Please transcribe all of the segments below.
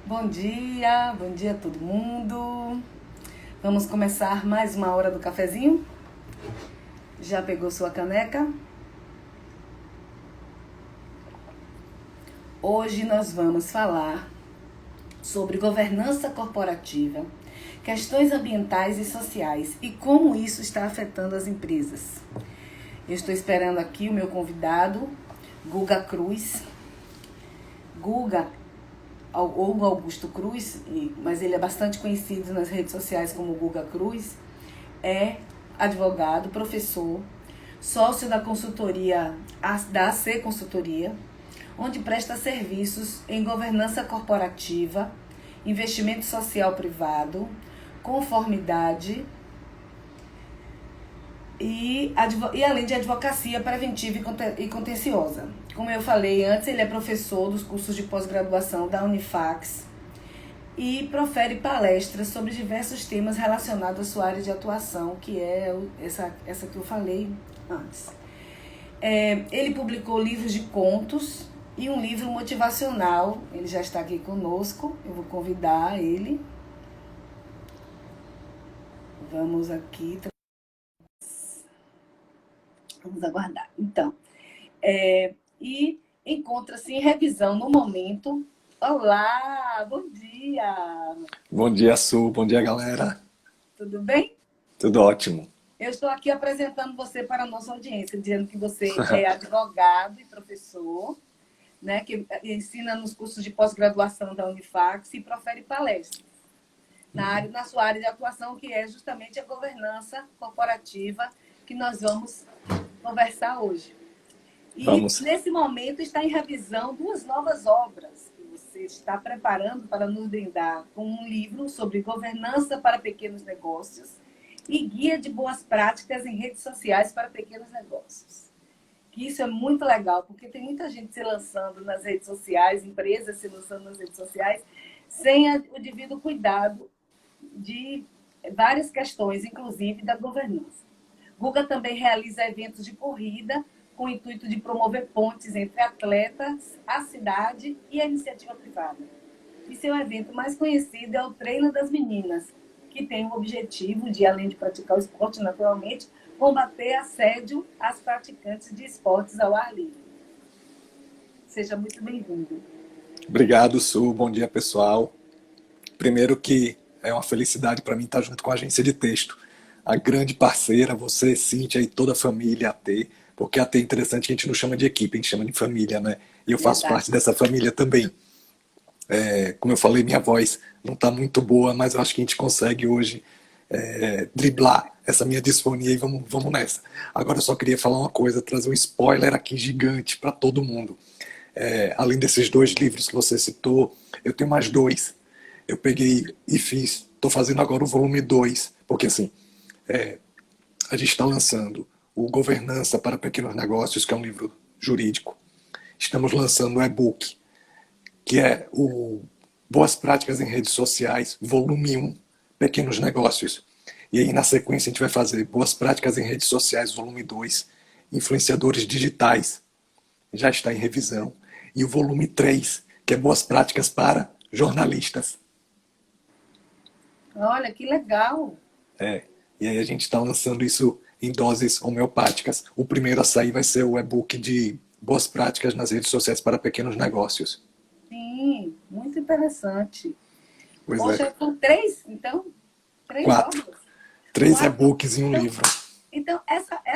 Bom dia a todo mundo. Vamos começar mais uma hora do cafezinho? Já pegou sua caneca? Hoje nós vamos falar sobre governança corporativa, questões ambientais e sociais e como isso está afetando as empresas. Eu estou esperando aqui o meu convidado, Guga Cruz. Guga ou Augusto Cruz, mas ele é bastante conhecido nas redes sociais como Guga Cruz, é advogado, professor, sócio da consultoria, da AC Consultoria, onde presta serviços em governança corporativa, investimento social privado, conformidade e além de advocacia preventiva e contenciosa. Como eu falei antes, ele é professor dos cursos de pós-graduação da Unifax e profere palestras sobre diversos temas relacionados à sua área de atuação, que é essa que eu falei antes. Ele publicou livros de contos e um livro motivacional. Ele já está aqui conosco, eu vou convidar ele. Vamos aqui. Vamos aguardar. Então, e encontra-se em revisão no momento. Olá, bom dia! Bom dia, Su. Bom dia, galera. Tudo bem? Tudo ótimo. Eu estou aqui apresentando você para a nossa audiência, dizendo que você é advogado e professor, né, que ensina nos cursos de pós-graduação da Unifax e profere palestras na sua área de atuação, que é justamente a governança corporativa, que nós vamos conversar hoje. E nesse momento está em revisão duas novas obras que você está preparando para nos brindar com um livro sobre governança para pequenos negócios e guia de boas práticas em redes sociais para pequenos negócios. Que isso é muito legal, porque tem muita gente se lançando nas redes sociais, empresas se lançando nas redes sociais, sem o devido cuidado de várias questões, inclusive da governança. Guga também realiza eventos de corrida com o intuito de promover pontes entre atletas, a cidade e a iniciativa privada. E seu evento mais conhecido é o Treino das Meninas, que tem o objetivo de, além de praticar o esporte naturalmente, combater assédio às praticantes de esportes ao ar livre. Seja muito bem-vindo. Obrigado, Su. Bom dia, pessoal. Primeiro que é uma felicidade para mim estar junto com a agência de texto. A grande parceira, você, Cíntia e toda a família AT, porque AT é interessante que a gente não chama de equipe, a gente chama de família, né? E eu faço parte dessa família também. Como eu falei, minha voz não está muito boa, mas eu acho que a gente consegue hoje driblar essa minha disfonia e vamos nessa. Agora eu só queria falar uma coisa, trazer um spoiler aqui gigante para todo mundo. Além desses dois livros que você citou, eu tenho mais dois. Eu peguei e estou fazendo agora o volume 2, porque assim, a gente está lançando o Governança para Pequenos Negócios, que é um livro jurídico. Estamos lançando o e-book, que é o Boas Práticas em Redes Sociais, volume 1, Pequenos Negócios. E aí, na sequência, a gente vai fazer Boas Práticas em Redes Sociais, volume 2, Influenciadores Digitais, já está em revisão. E o volume 3, que é Boas Práticas para Jornalistas. Olha, que legal! E aí a gente está lançando isso em doses homeopáticas. O primeiro a sair vai ser o e-book de Boas Práticas nas Redes Sociais para Pequenos Negócios. Sim, muito interessante. Pois Poxa, com três, então? Três 4. obras? 3 e-books e um livro. Então, essa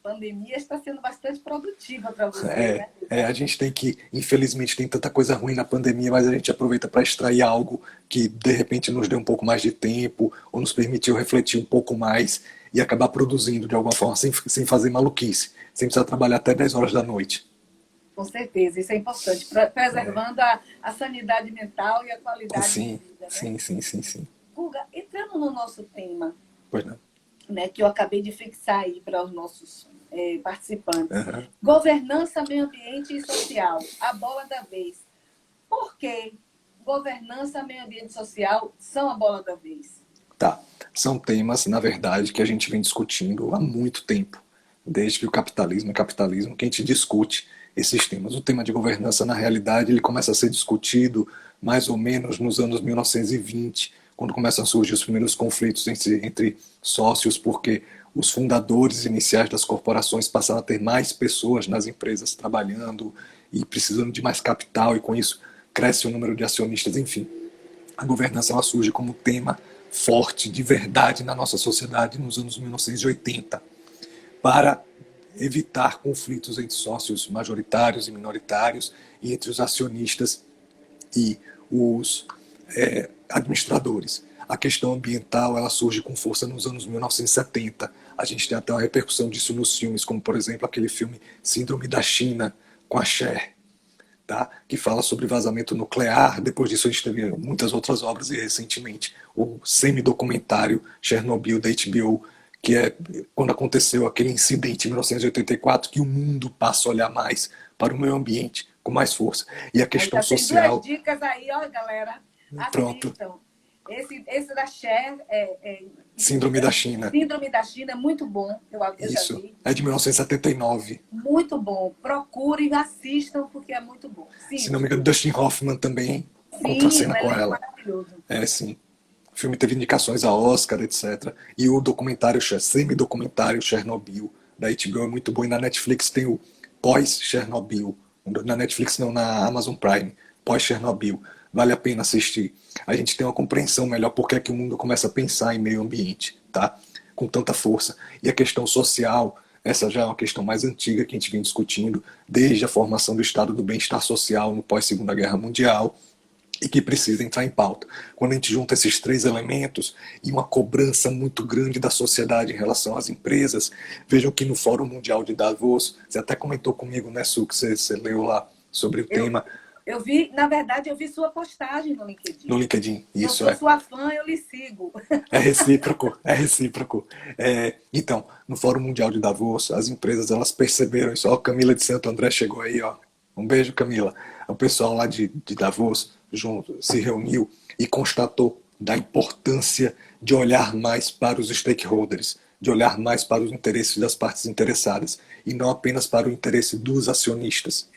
pandemia está sendo bastante produtiva para você, né? A gente tem que, infelizmente, tem tanta coisa ruim na pandemia, mas a gente aproveita para extrair algo que, de repente, nos deu um pouco mais de tempo, ou nos permitiu refletir um pouco mais e acabar produzindo de alguma forma, sem fazer maluquice, sem precisar trabalhar até 10 horas da noite. Com certeza, isso é importante, preservando a sanidade mental e a qualidade de vida, né? Sim. Guga, entrando no nosso tema, Pois não. né, que eu acabei de fixar aí para os nossos participantes. Uhum. Governança, meio ambiente e social, a bola da vez. Por que governança, meio ambiente e social são a bola da vez? Tá. São temas, na verdade, que a gente vem discutindo há muito tempo. Desde que o capitalismo é capitalismo, que a gente discute esses temas. O tema de governança, na realidade, ele começa a ser discutido mais ou menos nos anos 1920, quando começam a surgir os primeiros conflitos entre sócios, porque os fundadores iniciais das corporações passaram a ter mais pessoas nas empresas trabalhando e precisando de mais capital, e com isso cresce o número de acionistas, enfim. A governança ela surge como tema forte, de verdade, na nossa sociedade nos anos 1980, para evitar conflitos entre sócios majoritários e minoritários e entre os acionistas e os administradores. A questão ambiental ela surge com força nos anos 1970. A gente tem até uma repercussão disso nos filmes, como por exemplo aquele filme Síndrome da China, com a Cher, tá? Que fala sobre vazamento nuclear. Depois disso a gente teve muitas outras obras e recentemente o semi-documentário Chernobyl da HBO, que é quando aconteceu aquele incidente em 1984 que o mundo passa a olhar mais para o meio ambiente com mais força. E a questão já social... Tem 2 dicas aí, ó, galera. Pronto. Assistam. Esse da Cher Síndrome da China. Síndrome da China é muito bom. Eu Isso. já vi. É de 1979. Muito bom. Procurem e assistam, porque é muito bom. Sim, Se não me engano, Dustin Hoffman também sim, contracena com é ela. maravilhoso. É, sim. O filme teve indicações a Oscar, etc. E o documentário, semi-documentário Chernobyl, da HBO é muito bom. E na Netflix tem o Pós-Chernobyl. Na Netflix não, na Amazon Prime. Pós-Chernobyl. Vale a pena assistir. A gente tem uma compreensão melhor porque é que o mundo começa a pensar em meio ambiente, tá? Com tanta força. E a questão social, essa já é uma questão mais antiga que a gente vem discutindo desde a formação do Estado do Bem-Estar Social no pós-Segunda Guerra Mundial, e que precisa entrar em pauta. Quando a gente junta esses 3 elementos e uma cobrança muito grande da sociedade em relação às empresas, vejam que no Fórum Mundial de Davos, você até comentou comigo, né, Su, que você leu lá sobre o tema. Eu vi, na verdade, eu vi sua postagem no LinkedIn. No LinkedIn, isso eu sou sua fã, eu lhe sigo. É recíproco, é recíproco. Então, no Fórum Mundial de Davos, as empresas elas perceberam isso. Ó, a Camila de Santo André chegou aí, ó. Um beijo, Camila. O pessoal lá de Davos junto, se reuniu e constatou da importância de olhar mais para os stakeholders, de olhar mais para os interesses das partes interessadas e não apenas para o interesse dos acionistas.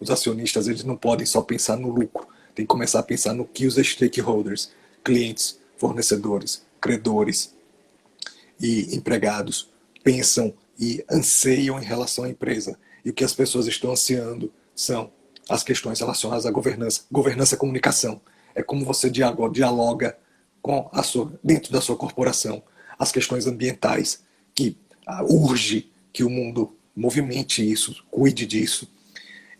Os acionistas eles não podem só pensar no lucro, tem que começar a pensar no que os stakeholders, clientes, fornecedores, credores e empregados pensam e anseiam em relação à empresa. E o que as pessoas estão ansiando são as questões relacionadas à governança. Governança é comunicação. É como você dialoga com dentro da sua corporação. As questões ambientais, que urge que o mundo movimente isso, cuide disso.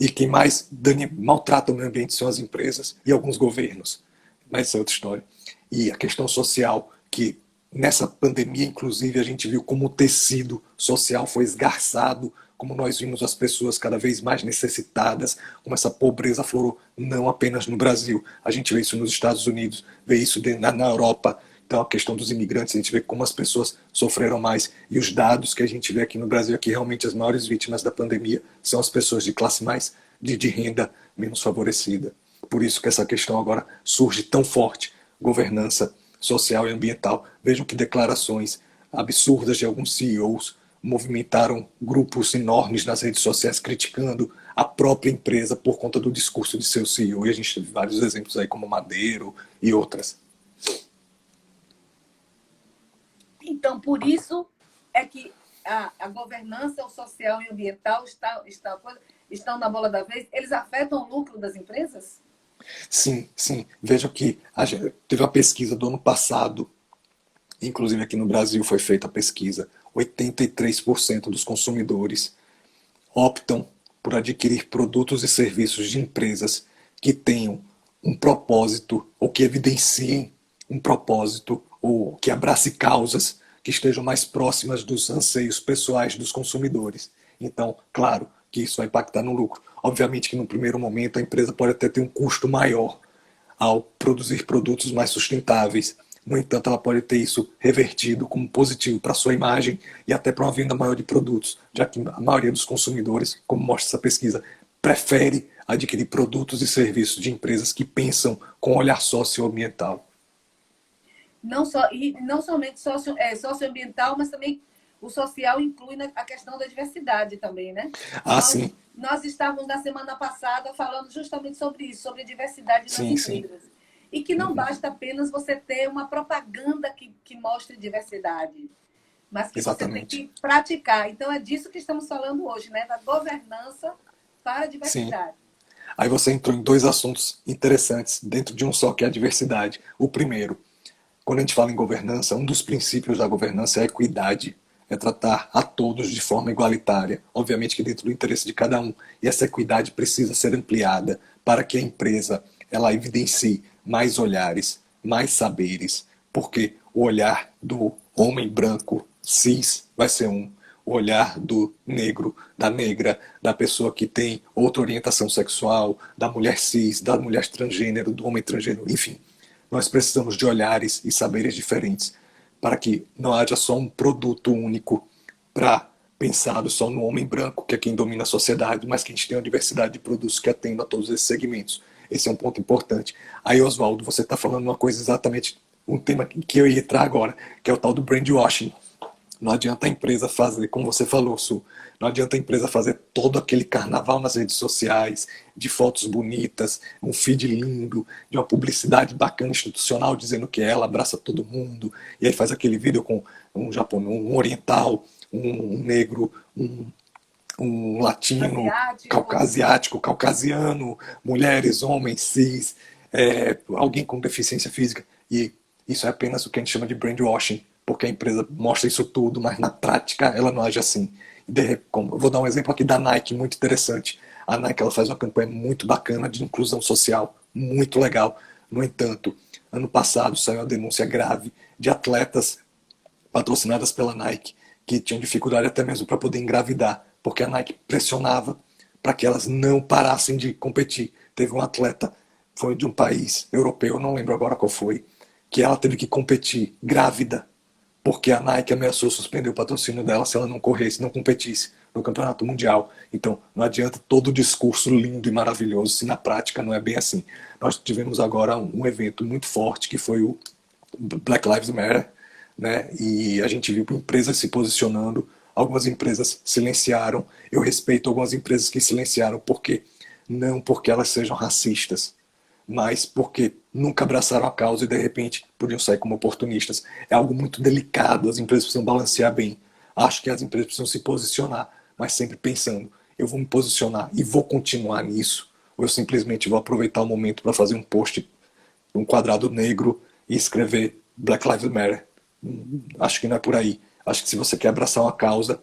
E quem mais maltrata o meio ambiente são as empresas e alguns governos. Mas isso é outra história. E a questão social, que nessa pandemia, inclusive, a gente viu como o tecido social foi esgarçado, como nós vimos as pessoas cada vez mais necessitadas, como essa pobreza aflorou, não apenas no Brasil. A gente vê isso nos Estados Unidos, vê isso na Europa. Então, a questão dos imigrantes, a gente vê como as pessoas sofreram mais. E os dados que a gente vê aqui no Brasil, é que realmente as maiores vítimas da pandemia são as pessoas de classe mais de renda menos favorecida. Por isso que essa questão agora surge tão forte. Governança social e ambiental. Vejam que declarações absurdas de alguns CEOs movimentaram grupos enormes nas redes sociais criticando a própria empresa por conta do discurso de seu CEO. E a gente teve vários exemplos aí, como Madeiro e outras. Então, por isso é que a governança social e ambiental estão na bola da vez. Eles afetam o lucro das empresas? Sim, sim. Veja que teve uma pesquisa do ano passado, inclusive aqui no Brasil foi feita a pesquisa, 83% dos consumidores optam por adquirir produtos e serviços de empresas que tenham um propósito ou que evidenciem um propósito ou que abrace causas que estejam mais próximas dos anseios pessoais dos consumidores. Então, claro que isso vai impactar no lucro. Obviamente que no primeiro momento a empresa pode até ter um custo maior ao produzir produtos mais sustentáveis. No entanto, ela pode ter isso revertido como positivo para a sua imagem e até para uma venda maior de produtos, já que a maioria dos consumidores, como mostra essa pesquisa, prefere adquirir produtos e serviços de empresas que pensam com um olhar socioambiental. E não somente socioambiental, mas também o social inclui a questão da diversidade também, né? Ah, sim. nós estávamos na semana passada falando justamente sobre isso, sobre diversidade nas Sim, sim. empresas. E que não basta apenas você ter uma propaganda que mostre diversidade, mas que você tem Exatamente. que praticar. Então, é disso que estamos falando hoje, né? Da governança para a Sim. diversidade. Aí você entrou em dois assuntos interessantes dentro de um só, que é a diversidade. O primeiro, quando a gente fala em governança, um dos princípios da governança é a equidade, é tratar a todos de forma igualitária, obviamente que dentro do interesse de cada um. E essa equidade precisa ser ampliada para que a empresa ela evidencie mais olhares, mais saberes, porque o olhar do homem branco cis vai ser um, o olhar do negro, da negra, da pessoa que tem outra orientação sexual, da mulher cis, da mulher transgênero, do homem transgênero, enfim. Nós precisamos de olhares e saberes diferentes para que não haja só um produto único para pensado só no homem branco, que é quem domina a sociedade, mas que a gente tenha uma diversidade de produtos que atendam a todos esses segmentos. Esse é um ponto importante. Aí, Oswaldo, você está falando uma coisa exatamente, um tema que eu ia entrar agora, que é o tal do brand washing. Não adianta a empresa fazer, como você falou, Su, não adianta a empresa fazer todo aquele carnaval nas redes sociais, de fotos bonitas, um feed lindo, de uma publicidade bacana institucional dizendo que ela abraça todo mundo, e aí faz aquele vídeo com um japonês, um oriental, um negro, um latino, Asiático. asiático, caucasiano, mulheres, homens, cis, alguém com deficiência física. E isso é apenas o que a gente chama de brandwashing, porque a empresa mostra isso tudo, mas na prática ela não age assim. Eu vou dar um exemplo aqui da Nike, muito interessante. A Nike ela faz uma campanha muito bacana de inclusão social, muito legal. No entanto, ano passado saiu uma denúncia grave de atletas patrocinadas pela Nike, que tinham dificuldade até mesmo para poder engravidar, porque a Nike pressionava para que elas não parassem de competir. Teve um atleta, foi de um país europeu, não lembro agora qual foi, que ela teve que competir grávida, porque a Nike ameaçou suspender o patrocínio dela se ela não corresse, não competisse no campeonato mundial. Então, não adianta todo o discurso lindo e maravilhoso se na prática não é bem assim. Nós tivemos agora um evento muito forte que foi o Black Lives Matter, né? E a gente viu empresas se posicionando, algumas empresas silenciaram. Eu respeito algumas empresas que silenciaram, porque não porque elas sejam racistas, mas porque nunca abraçaram a causa e de repente podiam sair como oportunistas. É algo muito delicado, as empresas precisam balancear bem. Acho que as empresas precisam se posicionar, mas sempre pensando, eu vou me posicionar e vou continuar nisso, ou eu simplesmente vou aproveitar o momento para fazer um post, um quadrado negro e escrever Black Lives Matter. Acho que não é por aí. Acho que se você quer abraçar uma causa,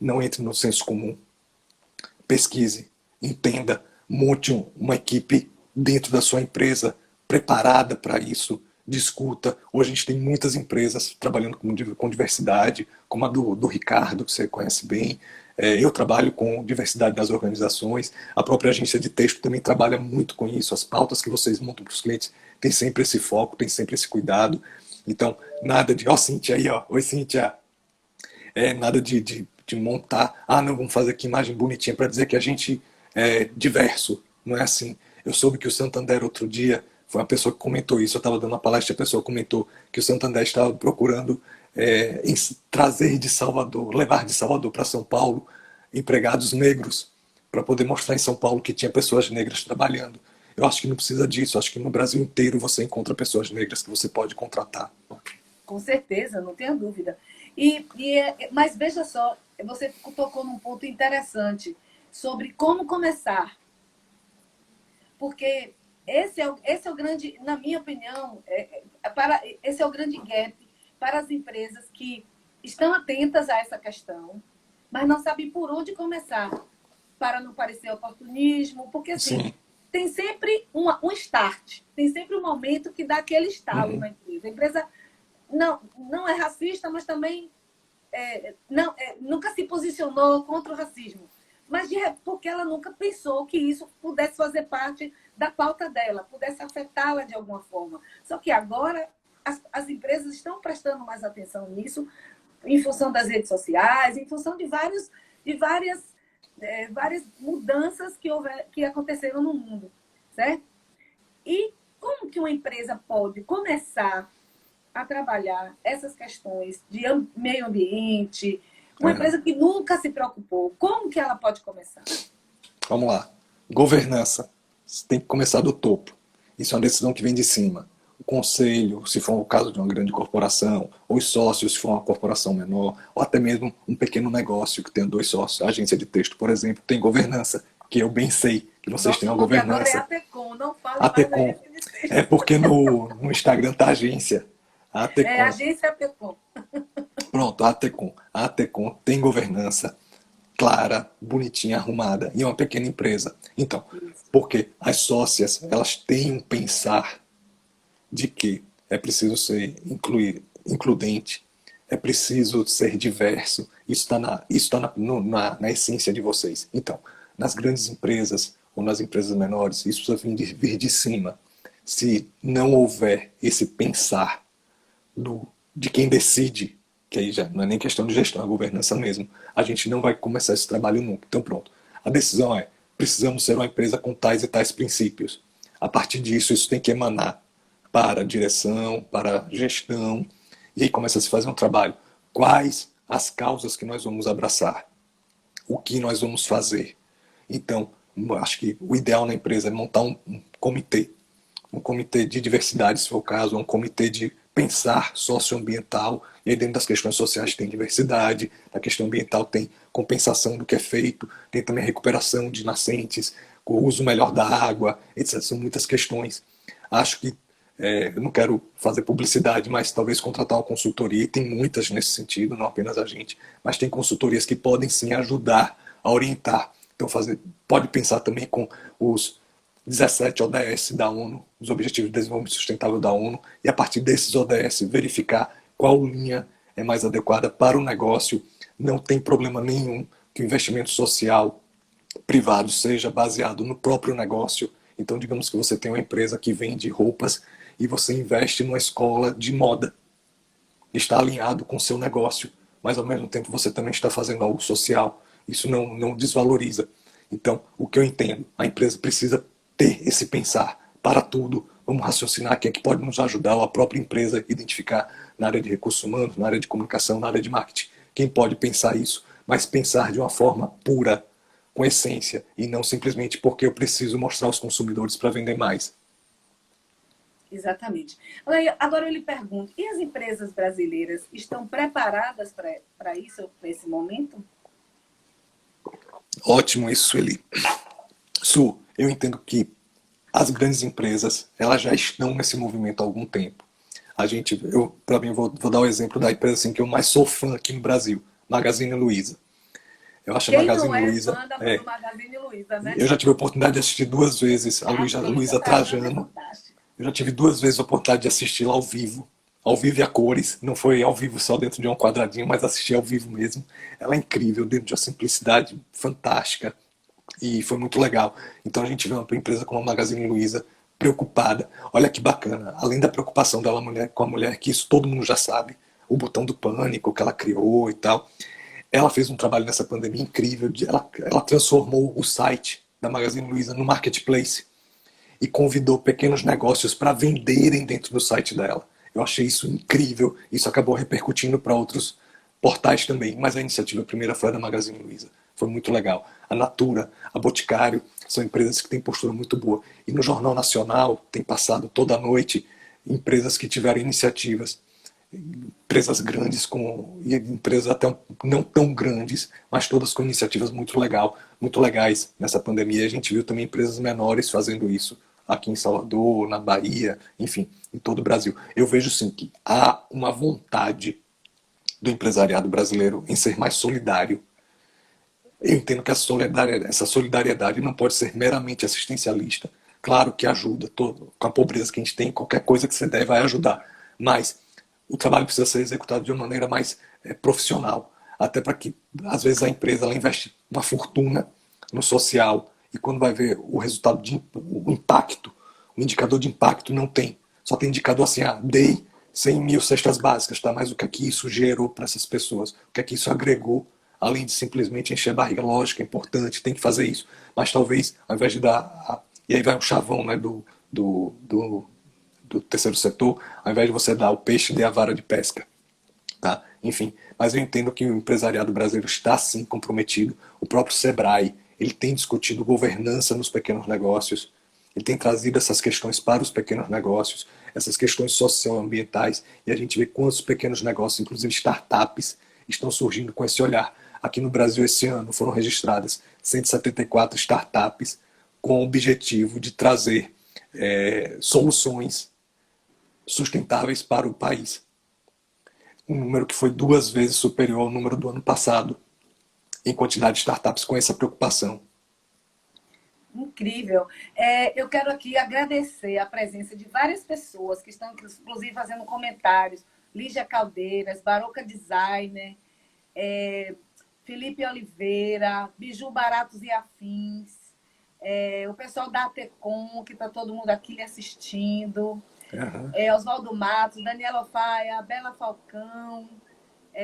não entre no senso comum. Pesquise, entenda, monte uma equipe dentro da sua empresa preparada para isso, discuta. Hoje a gente tem muitas empresas trabalhando com diversidade, como a do Ricardo, que você conhece bem. Eu trabalho com diversidade nas organizações. A própria agência de texto também trabalha muito com isso. As pautas que vocês montam para os clientes tem sempre esse foco, tem sempre esse cuidado. Então, nada de, ó, Cíntia aí, ó. Oi, Cíntia. Nada de montar, não, vamos fazer aqui imagem bonitinha para dizer que a gente é diverso. Não é assim. Eu soube que o Santander outro dia, foi uma pessoa que comentou isso, eu estava dando uma palestra e a pessoa comentou que o Santander estava procurando trazer de Salvador, levar de Salvador para São Paulo empregados negros, para poder mostrar em São Paulo que tinha pessoas negras trabalhando. Eu acho que não precisa disso, acho que no Brasil inteiro você encontra pessoas negras que você pode contratar. Com certeza, não tenha dúvida. Mas veja só, você tocou num ponto interessante sobre como começar. Porque esse é o grande, na minha opinião, esse é o grande gap para as empresas que estão atentas a essa questão, mas não sabem por onde começar, para não parecer oportunismo, porque assim, Sim. tem sempre um start, tem sempre um momento que dá aquele estalo na empresa. A empresa não é racista, mas também nunca se posicionou contra o racismo. Mas porque ela nunca pensou que isso pudesse fazer parte da pauta dela, pudesse afetá-la de alguma forma. Só que agora as empresas estão prestando mais atenção nisso, em função das redes sociais, em função de várias mudanças que aconteceram no mundo, certo? E como que uma empresa pode começar a trabalhar essas questões de meio ambiente, uma empresa que nunca se preocupou, como que ela pode começar? Vamos lá. Governança. Você tem que começar do topo. Isso é uma decisão que vem de cima. O conselho, se for o caso de uma grande corporação, ou os sócios, se for uma corporação menor, ou até mesmo um pequeno negócio que tem dois sócios. A agência de texto, por exemplo, tem governança, que eu bem sei que vocês têm Nosso uma nome agora é governança. ATECOM, não fale A mais Tecom. agência de É texto. porque no Instagram tá agência. A É Tecom. agência ATECOM. Pronto, a Tecom. A Tecom tem governança clara, bonitinha, arrumada, e é uma pequena empresa. Então, Isso. porque as sócias, elas têm um pensar de que é preciso ser includente, é preciso ser diverso, isso tá na essência de vocês. Então, nas grandes empresas ou nas empresas menores, isso precisa vir de cima. Se não houver esse pensar de quem decide, que aí já não é nem questão de gestão, é governança mesmo, a gente não vai começar esse trabalho nunca. Então, pronto. A decisão é: precisamos ser uma empresa com tais e tais princípios. A partir disso, isso tem que emanar para a direção, para a gestão, e aí começa a se fazer um trabalho. Quais as causas que nós vamos abraçar? O que nós vamos fazer? Então, acho que o ideal na empresa é montar um comitê de diversidade, se for o caso, um comitê de pensar socioambiental, e aí dentro das questões sociais tem diversidade, na questão ambiental tem compensação do que é feito, tem também a recuperação de nascentes, o uso melhor da água, etc. São muitas questões. Acho que eu não quero fazer publicidade, mas talvez contratar uma consultoria, e tem muitas nesse sentido, não apenas a gente, mas tem consultorias que podem sim ajudar a orientar. Então, pode pensar também com os 17 ODS da ONU, os Objetivos de Desenvolvimento Sustentável da ONU, e a partir desses ODS verificar qual linha é mais adequada para o negócio. Não tem problema nenhum que o investimento social privado seja baseado no próprio negócio. Então, digamos que você tem uma empresa que vende roupas e você investe numa escola de moda. Está alinhado com o seu negócio, mas ao mesmo tempo você também está fazendo algo social. Isso não desvaloriza. Então, o que eu entendo, a empresa precisa ter esse pensar para tudo. Vamos raciocinar quem é que pode nos ajudar, ou a própria empresa identificar na área de recursos humanos, na área de comunicação, na área de marketing. Quem pode pensar isso, mas pensar de uma forma pura, com essência, e não simplesmente porque eu preciso mostrar aos consumidores para vender mais. Exatamente. Agora eu lhe pergunto, e as empresas brasileiras estão preparadas para isso, para esse momento? Ótimo isso, Sueli. Su, eu entendo que as grandes empresas, elas já estão nesse movimento há algum tempo. Para mim, vou dar o exemplo da empresa assim, que eu mais sou fã aqui no Brasil, Magazine Luiza. Eu acho a Quem não Magazine é Luiza, fã do Magazine Luiza, né? eu já tive a oportunidade de assistir duas vezes a A Luiza Trajano é Trajano. fantástica. Eu já tive duas vezes a oportunidade de assistir lá ao vivo e a cores. Não foi ao vivo só dentro de um quadradinho, mas assisti ao vivo mesmo. Ela é incrível, dentro de uma simplicidade fantástica. E foi muito legal. Então a gente vê uma empresa como a Magazine Luiza preocupada. Olha que bacana. Além da preocupação dela com a mulher, que isso todo mundo já sabe, o botão do pânico que ela criou e tal. Ela fez um trabalho nessa pandemia incrível. Ela transformou o site da Magazine Luiza no marketplace e convidou pequenos negócios para venderem dentro do site dela. Eu achei isso incrível. Isso acabou repercutindo para outros portais também, mas a iniciativa primeira foi a da Magazine Luiza. Foi muito legal. A Natura, a Boticário, são empresas que têm postura muito boa. E no Jornal Nacional tem passado toda a noite empresas que tiveram iniciativas, empresas grandes e empresas até não tão grandes, mas todas com iniciativas muito legais nessa pandemia. A gente viu também empresas menores fazendo isso aqui em Salvador, na Bahia, enfim, em todo o Brasil. Eu vejo sim que há uma vontade do empresariado brasileiro em ser mais solidário. Eu entendo que essa solidariedade não pode ser meramente assistencialista. Claro que ajuda, com a pobreza que a gente tem, qualquer coisa que você der vai ajudar. Mas o trabalho precisa ser executado de uma maneira mais profissional. Até para que, às vezes, a empresa ela investe uma fortuna no social e quando vai ver o resultado, o impacto, o indicador de impacto não tem. Só tem indicador assim, dei 100 mil cestas básicas, tá? Mas o que é que isso gerou para essas pessoas? O que é que isso agregou? Além de simplesmente encher a barriga, lógico, é importante, tem que fazer isso. Mas talvez, ao invés de dar. E aí vai um chavão, né, do terceiro setor, ao invés de você dar o peixe, dê a vara de pesca. Tá? Enfim, mas eu entendo que o empresariado brasileiro está sim comprometido. O próprio Sebrae, ele tem discutido governança nos pequenos negócios, ele tem trazido essas questões para os pequenos negócios, essas questões socioambientais, e a gente vê quantos pequenos negócios, inclusive startups, estão surgindo com esse olhar. Aqui no Brasil, esse ano, foram registradas 174 startups com o objetivo de trazer soluções sustentáveis para o país. Um número que foi 2 vezes superior ao número do ano passado, em quantidade de startups com essa preocupação. Incrível. Eu quero aqui agradecer a presença de várias pessoas que estão, inclusive, fazendo comentários. Lígia Caldeiras, Baroca Designer, Felipe Oliveira, Biju Baratos e Afins, o pessoal da ATECOM, que está todo mundo aqui assistindo, Oswaldo Matos, Daniela Faia, Bela Falcão,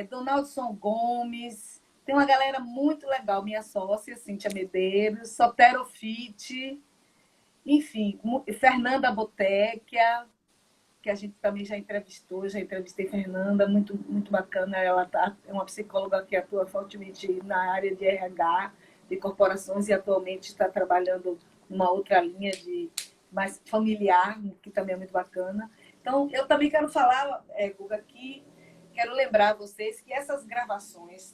Donaldson Gomes. Tem uma galera muito legal, minha sócia, Cíntia Medeiros, Soterofite, enfim, Fernanda Botequia, que a gente também já entrevistou, já entrevistei Fernanda, muito, muito bacana. Ela é uma psicóloga que atua fortemente na área de RH, de corporações, e atualmente está trabalhando numa outra linha de mais familiar, que também é muito bacana. Então, eu também quero falar, Guga, que quero lembrar a vocês que essas gravações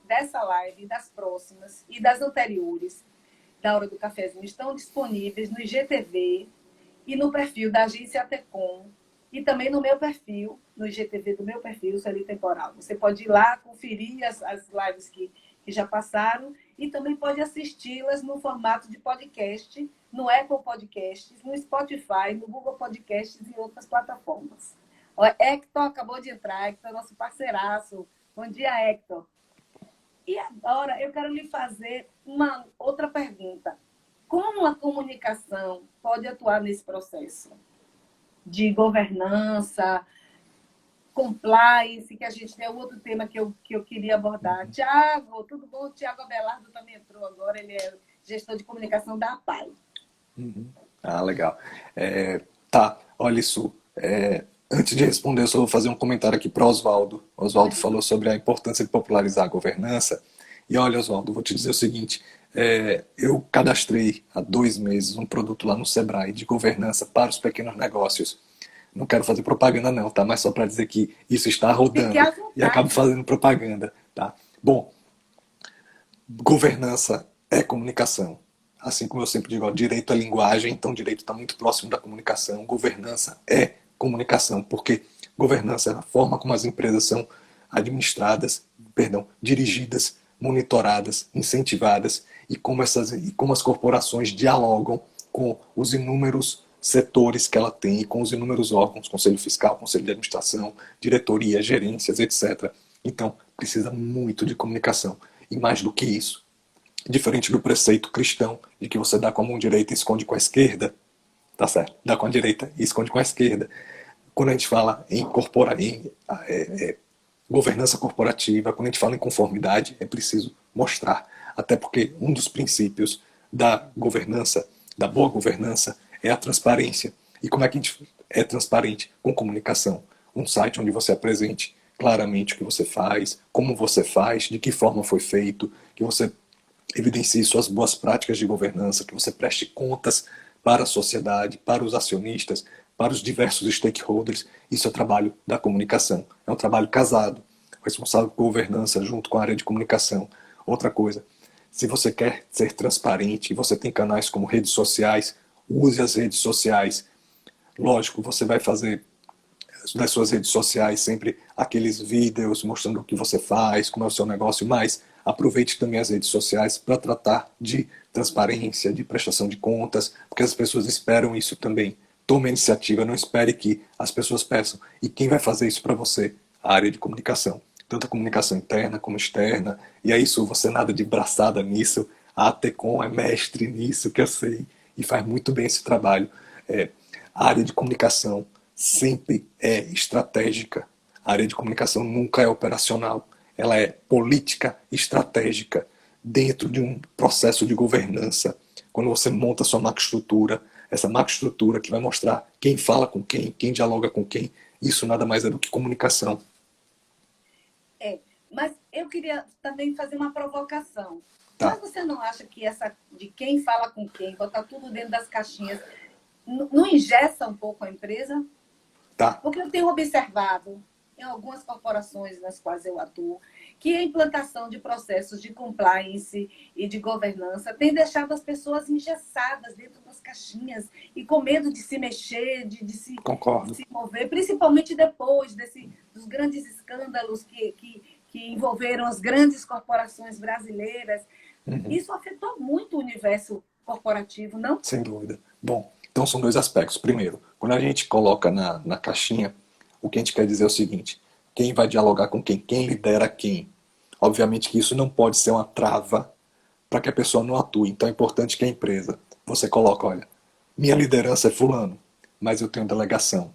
dessa live, das próximas e das anteriores, da Hora do Cafezinho, estão disponíveis no IGTV e no perfil da agência ATECOM, e também no meu perfil, no IGTV do meu perfil, Sueli Temporal. Você pode ir lá, conferir as lives que já passaram, e também pode assisti-las no formato de podcast, no Apple Podcasts, no Spotify, no Google Podcasts e outras plataformas. O Hector acabou de entrar, Hector é nosso parceiraço. Bom dia, Hector. E agora eu quero lhe fazer uma outra pergunta. Como a comunicação pode atuar nesse processo de governança, compliance, que a gente tem outro tema que eu queria abordar. Tiago, tudo bom? Tiago Abelardo também entrou agora, ele é gestor de comunicação da APAI. Ah, legal. Tá, olha isso. Antes de responder, eu só vou fazer um comentário aqui para o Oswaldo. O Oswaldo falou sobre a importância de popularizar a governança. E olha, Oswaldo, vou te dizer o seguinte. Eu cadastrei há 2 meses um produto lá no Sebrae de governança para os pequenos negócios. Não quero fazer propaganda não, tá? Mas só para dizer que isso está rodando e acabo fazendo propaganda, tá? Bom, governança é comunicação. Assim como eu sempre digo, ó, direito é linguagem, então direito está muito próximo da comunicação. Governança é comunicação, porque governança é a forma como as empresas são administradas, dirigidas, monitoradas, incentivadas, e como as corporações dialogam com os inúmeros setores que ela tem, e com os inúmeros órgãos, conselho fiscal, conselho de administração, diretoria, gerências, etc. Então, precisa muito de comunicação. E mais do que isso, diferente do preceito cristão de que você dá com a mão direita e esconde com a esquerda, tá certo? Dá com a direita e esconde com a esquerda. Quando a gente fala em governança corporativa, quando a gente fala em conformidade, é preciso mostrar. Até porque um dos princípios da governança, da boa governança, é a transparência. E como é que a gente é transparente? Com comunicação. Um site onde você apresente claramente o que você faz, como você faz, de que forma foi feito, que você evidencie suas boas práticas de governança, que você preste contas para a sociedade, para os acionistas, para os diversos stakeholders. Isso é o trabalho da comunicação. É um trabalho casado, responsável por governança junto com a área de comunicação. Outra coisa, se você quer ser transparente e você tem canais como redes sociais, use as redes sociais. Lógico, você vai fazer nas suas redes sociais sempre aqueles vídeos mostrando o que você faz, como é o seu negócio, mas aproveite também as redes sociais para tratar de transparência, de prestação de contas, porque as pessoas esperam isso também. Tome a iniciativa, não espere que as pessoas peçam. E quem vai fazer isso para você? A área de comunicação. Tanto a comunicação interna como externa. E é isso, você nada de braçada nisso. A ATECOM é mestre nisso, que eu sei. E faz muito bem esse trabalho. A área de comunicação sempre é estratégica. A área de comunicação nunca é operacional. Ela é política estratégica dentro de um processo de governança. Quando você monta a sua macroestrutura, essa macroestrutura que vai mostrar quem fala com quem dialoga com quem, isso nada mais é do que comunicação. Mas eu queria também fazer uma provocação. Mas Tá, você não acha que essa de quem fala com quem, botar tudo dentro das caixinhas, não engessa um pouco a empresa? tá. Porque eu tenho observado em algumas corporações nas quais eu atuo que a implantação de processos de compliance e de governança tem deixado as pessoas engessadas dentro das caixinhas e com medo de se mexer, de Concordo. se mover, principalmente depois dos grandes escândalos que envolveram as grandes corporações brasileiras. Uhum. Isso afetou muito o universo corporativo, não? Sem dúvida. Bom, então são dois aspectos. Primeiro, quando a gente coloca na caixinha, o que a gente quer dizer é o seguinte: quem vai dialogar com quem? Quem lidera quem? Obviamente que isso não pode ser uma trava para que a pessoa não atue. Então é importante que a empresa, você coloca, olha, minha liderança é fulano, mas eu tenho delegação.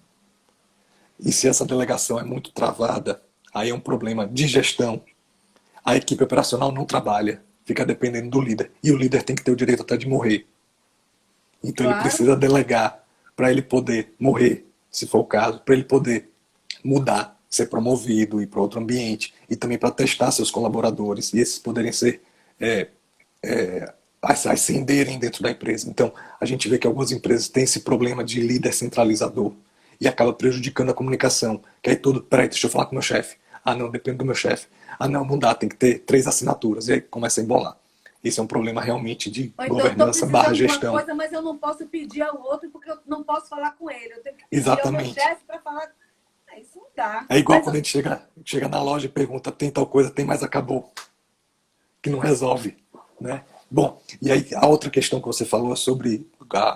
E se essa delegação é muito travada, aí é um problema de gestão. A equipe operacional não trabalha, fica dependendo do líder. E o líder tem que ter o direito até de morrer. Então ele Claro. precisa delegar para ele poder morrer, se for o caso, para ele poder mudar, ser promovido, ir para outro ambiente e também para testar seus colaboradores e esses poderem ser ascenderem dentro da empresa. Então a gente vê que algumas empresas têm esse problema de líder centralizador e acaba prejudicando a comunicação. Que aí tudo, peraí, deixa eu falar com o meu chefe. Ah, não, depende do meu chefe. Ah, não, não dá, tem que ter 3 assinaturas. E aí começa a embolar. Esse é um problema realmente de Ou então, estou governança barra precisando de uma gestão. coisa, mas eu não posso pedir ao outro porque eu não posso falar com ele. Eu tenho que pedir ao meu Exatamente. chefe para falar. Isso não dá. É igual Mas, quando a gente chega na loja e pergunta, tem tal coisa, tem, mas acabou. Que não resolve. Né? Bom, e aí a outra questão que você falou é sobre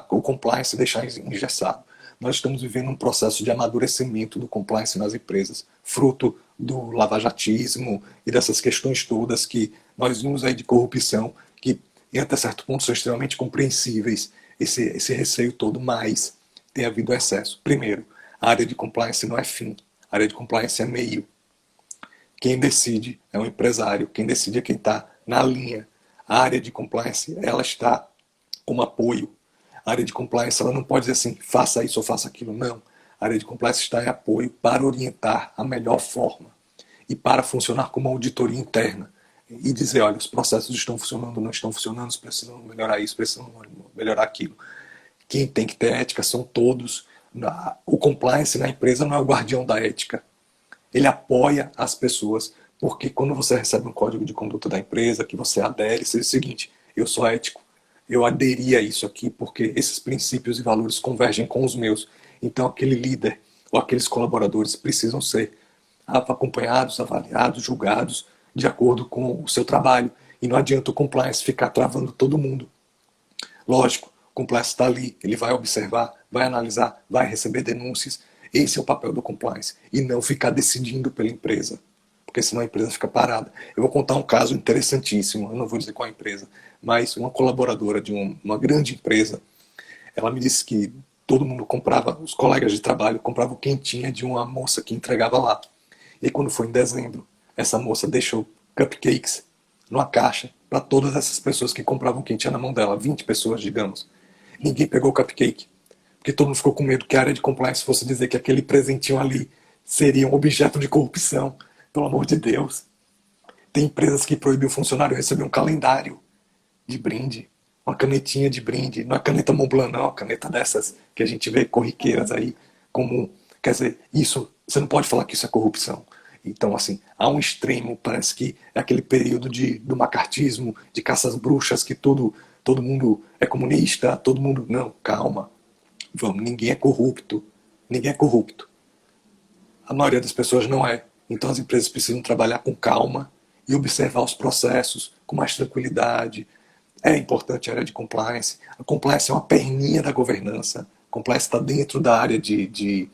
o compliance deixar engessado. Nós estamos vivendo um processo de amadurecimento do compliance nas empresas, fruto do lavajatismo e dessas questões todas que nós vimos aí de corrupção, que em até certo ponto são extremamente compreensíveis, esse receio todo, mas tem havido excesso. Primeiro, a área de compliance não é fim, a área de compliance é meio. Quem decide é o empresário, quem decide é quem está na linha. A área de compliance, ela está como apoio. A área de compliance, ela não pode dizer assim, faça isso ou faça aquilo. Não. A área de compliance está em apoio para orientar a melhor forma e para funcionar como auditoria interna e dizer, olha, os processos estão funcionando, não estão funcionando, precisam melhorar isso, precisam melhorar aquilo. Quem tem que ter ética são todos. O compliance na empresa não é o guardião da ética. Ele apoia as pessoas, porque quando você recebe um código de conduta da empresa, que você adere, você diz o seguinte, eu sou ético, eu aderi a isso aqui porque esses princípios e valores convergem com os meus. Então aquele líder ou aqueles colaboradores precisam ser acompanhados, avaliados, julgados de acordo com o seu trabalho. E não adianta o compliance ficar travando todo mundo. Lógico, o compliance está ali, ele vai observar, vai analisar, vai receber denúncias. Esse é o papel do compliance. E não ficar decidindo pela empresa. Porque senão a empresa fica parada. Eu vou contar um caso interessantíssimo, eu não vou dizer qual é a empresa, mas uma colaboradora de uma grande empresa, ela me disse que todo mundo comprava, os colegas de trabalho compravam quentinha de uma moça que entregava lá. E quando foi em dezembro, essa moça deixou cupcakes numa caixa para todas essas pessoas que compravam quentinha na mão dela, 20 pessoas, digamos. Ninguém pegou o cupcake, porque todo mundo ficou com medo que a área de compliance fosse dizer que aquele presentinho ali seria um objeto de corrupção. Pelo amor de Deus. Tem empresas que proíbem o funcionário receber um calendário de brinde, uma canetinha de brinde, não é caneta Montblanc, não, é uma caneta dessas que a gente vê corriqueiras aí, comum. Quer dizer, isso, você não pode falar que isso é corrupção. Então, assim, há um extremo, parece que é aquele período do macartismo, de caças bruxas, que todo mundo é comunista, todo mundo. Não, calma. Vamos, ninguém é corrupto. Ninguém é corrupto. A maioria das pessoas não é. Então as empresas precisam trabalhar com calma e observar os processos com mais tranquilidade. É importante a área de compliance. A compliance é uma perninha da governança. A compliance está dentro da área de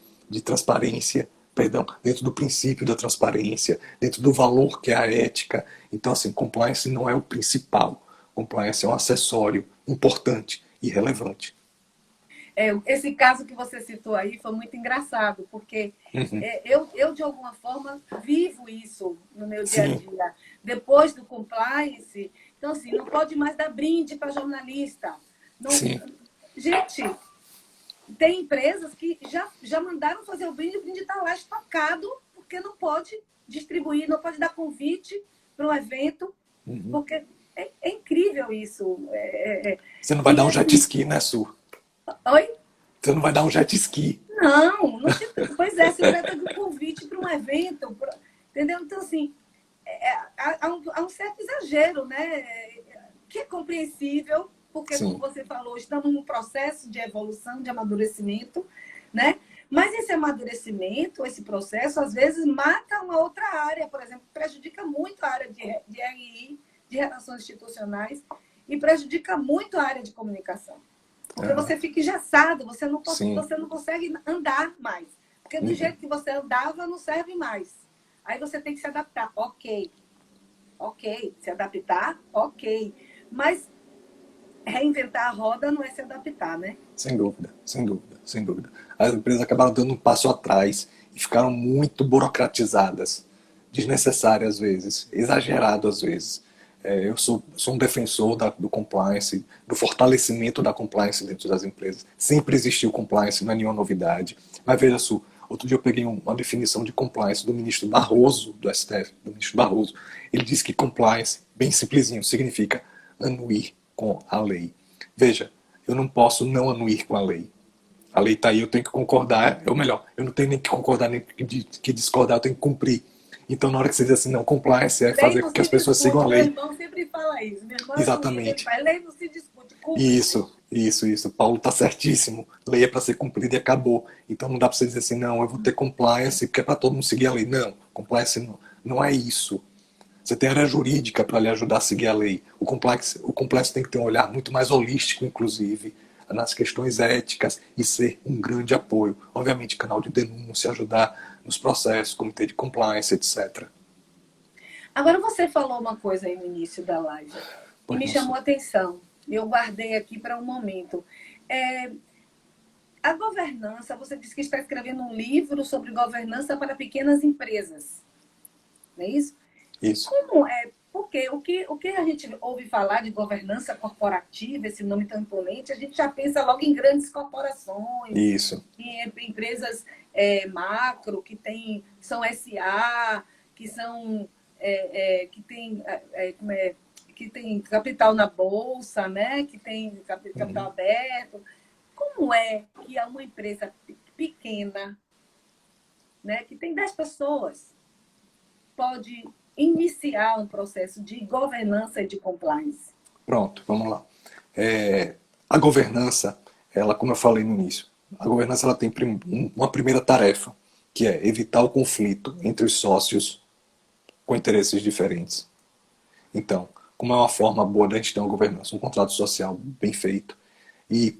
transparência, perdão, dentro do princípio da transparência, dentro do valor que é a ética. Então, assim, compliance não é o principal. Compliance é um acessório importante e relevante. esse caso que você citou aí foi muito engraçado, porque Uhum. de alguma forma, vivo isso no meu dia a Sim, dia. Depois do compliance, então, assim, não pode mais dar brinde para jornalista. Não, sim. gente, tem empresas que já mandaram fazer o brinde está lá estocado, porque não pode distribuir, não pode dar convite para um evento, Uhum. porque É incrível isso. Você não vai dar E um jet assim, ski, né, Su? oi? Você não vai dar um jet ski. Não, não te... Pois é, se trata de um convite para um evento, entendeu? Então, assim, há um certo exagero, né? Que é compreensível, porque, como Sim, você falou, estamos num processo de evolução, de amadurecimento, né? Mas esse amadurecimento, esse processo, às vezes mata uma outra área, por exemplo, prejudica muito a área de RI, de relações institucionais, e prejudica muito a área de comunicação. Porque é, você fica engessado, sim. você não consegue andar mais. Porque do Uhum. jeito que você andava, não serve mais. Aí você tem que se adaptar. Ok, ok. Se adaptar, ok. Mas reinventar a roda não é se adaptar, né? Sem dúvida, sem dúvida, sem dúvida. As empresas acabaram dando um passo atrás e ficaram muito burocratizadas, desnecessárias às vezes, exagerado às vezes. Eu sou um defensor do compliance, do fortalecimento da compliance dentro das empresas. Sempre existiu compliance, não é nenhuma novidade. Mas veja só, outro dia eu peguei uma definição de compliance do ministro Barroso, do STF, do ministro Barroso. Ele disse que compliance, bem simplesinho, significa anuir com a lei. Veja, eu não posso não anuir com a lei. A lei está aí, eu tenho que concordar, ou melhor, eu não tenho nem que concordar nem que discordar, eu tenho que cumprir. Então, na hora que você diz assim, não, compliance é Lei fazer não com que as se pessoas sigam a discute. Meu lei. irmão sempre fala isso. Meu irmão é juiz, ele Exatamente. fala, lei não se discute, cumpre-se. Isso. Paulo está certíssimo. Lei é para ser cumprida e acabou. Então não dá para você dizer assim, não, eu vou ter compliance porque é para todo mundo seguir a lei. Não, compliance não é isso. Você tem área jurídica para lhe ajudar a seguir a lei. O complexo tem que ter um olhar muito mais holístico, inclusive, nas questões éticas e ser um grande apoio. Obviamente, canal de denúncia, ajudar nos processos, comitê de compliance, etc. Agora, você falou uma coisa aí no início da live e Pois me não chamou sou. a atenção. Eu guardei aqui para um momento. É, a governança, você disse que está escrevendo um livro sobre governança para pequenas empresas, não é isso? Isso, Como é? Porque o que a gente ouve falar de governança corporativa, esse nome tão imponente, a gente já pensa logo em grandes corporações, isso. em empresas macro, que são SA, que são que tem, que tem capital na bolsa, né? Que tem capital Uhum. aberto. Como é que uma empresa pequena, né, que tem 10 pessoas, pode iniciar um processo de governança e de compliance? Pronto, vamos lá. A governança, ela, como eu falei no início, a governança ela tem uma primeira tarefa, que é evitar o conflito entre os sócios com interesses diferentes. Então, como é uma forma boa da gente ter uma governança, um contrato social bem feito e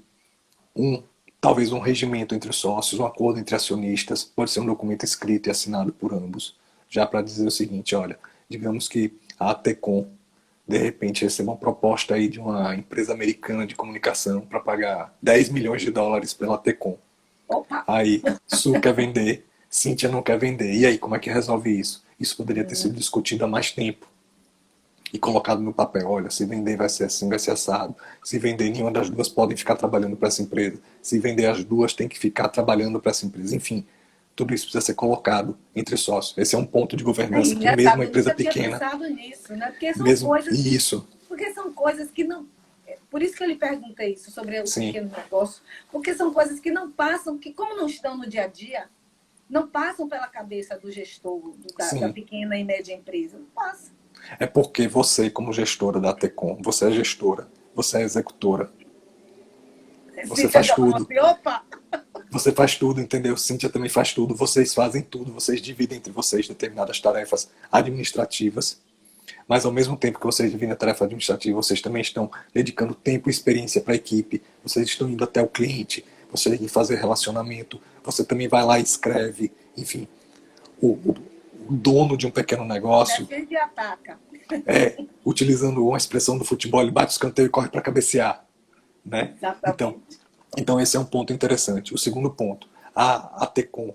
um talvez um regimento entre os sócios, um acordo entre acionistas, pode ser um documento escrito e assinado por ambos, já para dizer o seguinte, olha, digamos que a ATECOM de repente receba uma proposta aí de uma empresa americana de comunicação para pagar 10 milhões de dólares pela ATECOM. Opa! Aí, Su quer vender, Cíntia não quer vender. E aí, como é que resolve isso? Isso poderia ter sido discutido há mais tempo e colocado no papel. Olha, se vender vai ser assim, vai ser assado. Se vender, nenhuma das duas podem ficar trabalhando para essa empresa. Se vender as duas, tem que ficar trabalhando para essa empresa. Enfim, tudo isso precisa ser colocado entre sócios. Esse é um ponto de É governança que mesmo uma engraçado, eu empresa nunca tinha pequena, pensado nisso, né? Porque são mesmo coisas, isso, que não. Por isso que eu lhe perguntei isso sobre o sim, pequeno negócio, porque são coisas que não passam, que como não estão no dia a dia, não passam pela cabeça do gestor da sim. pequena e média empresa. Não passa. É porque você, como gestora da Tecom, você é gestora, você é executora, você Cíntia faz já falou tudo. assim, opa! Você faz tudo, entendeu? Cíntia também faz tudo, vocês fazem tudo, vocês dividem entre vocês determinadas tarefas administrativas, mas ao mesmo tempo que vocês dividem a tarefa administrativa, vocês também estão dedicando tempo e experiência para a equipe, vocês estão indo até o cliente, você tem que fazer relacionamento, você também vai lá e escreve, enfim. O dono de um pequeno negócio, Defende e ataca. utilizando uma expressão do futebol, ele bate o escanteio e corre para cabecear, né? Então, Exatamente. então esse é um ponto interessante. O segundo ponto, a TECOM,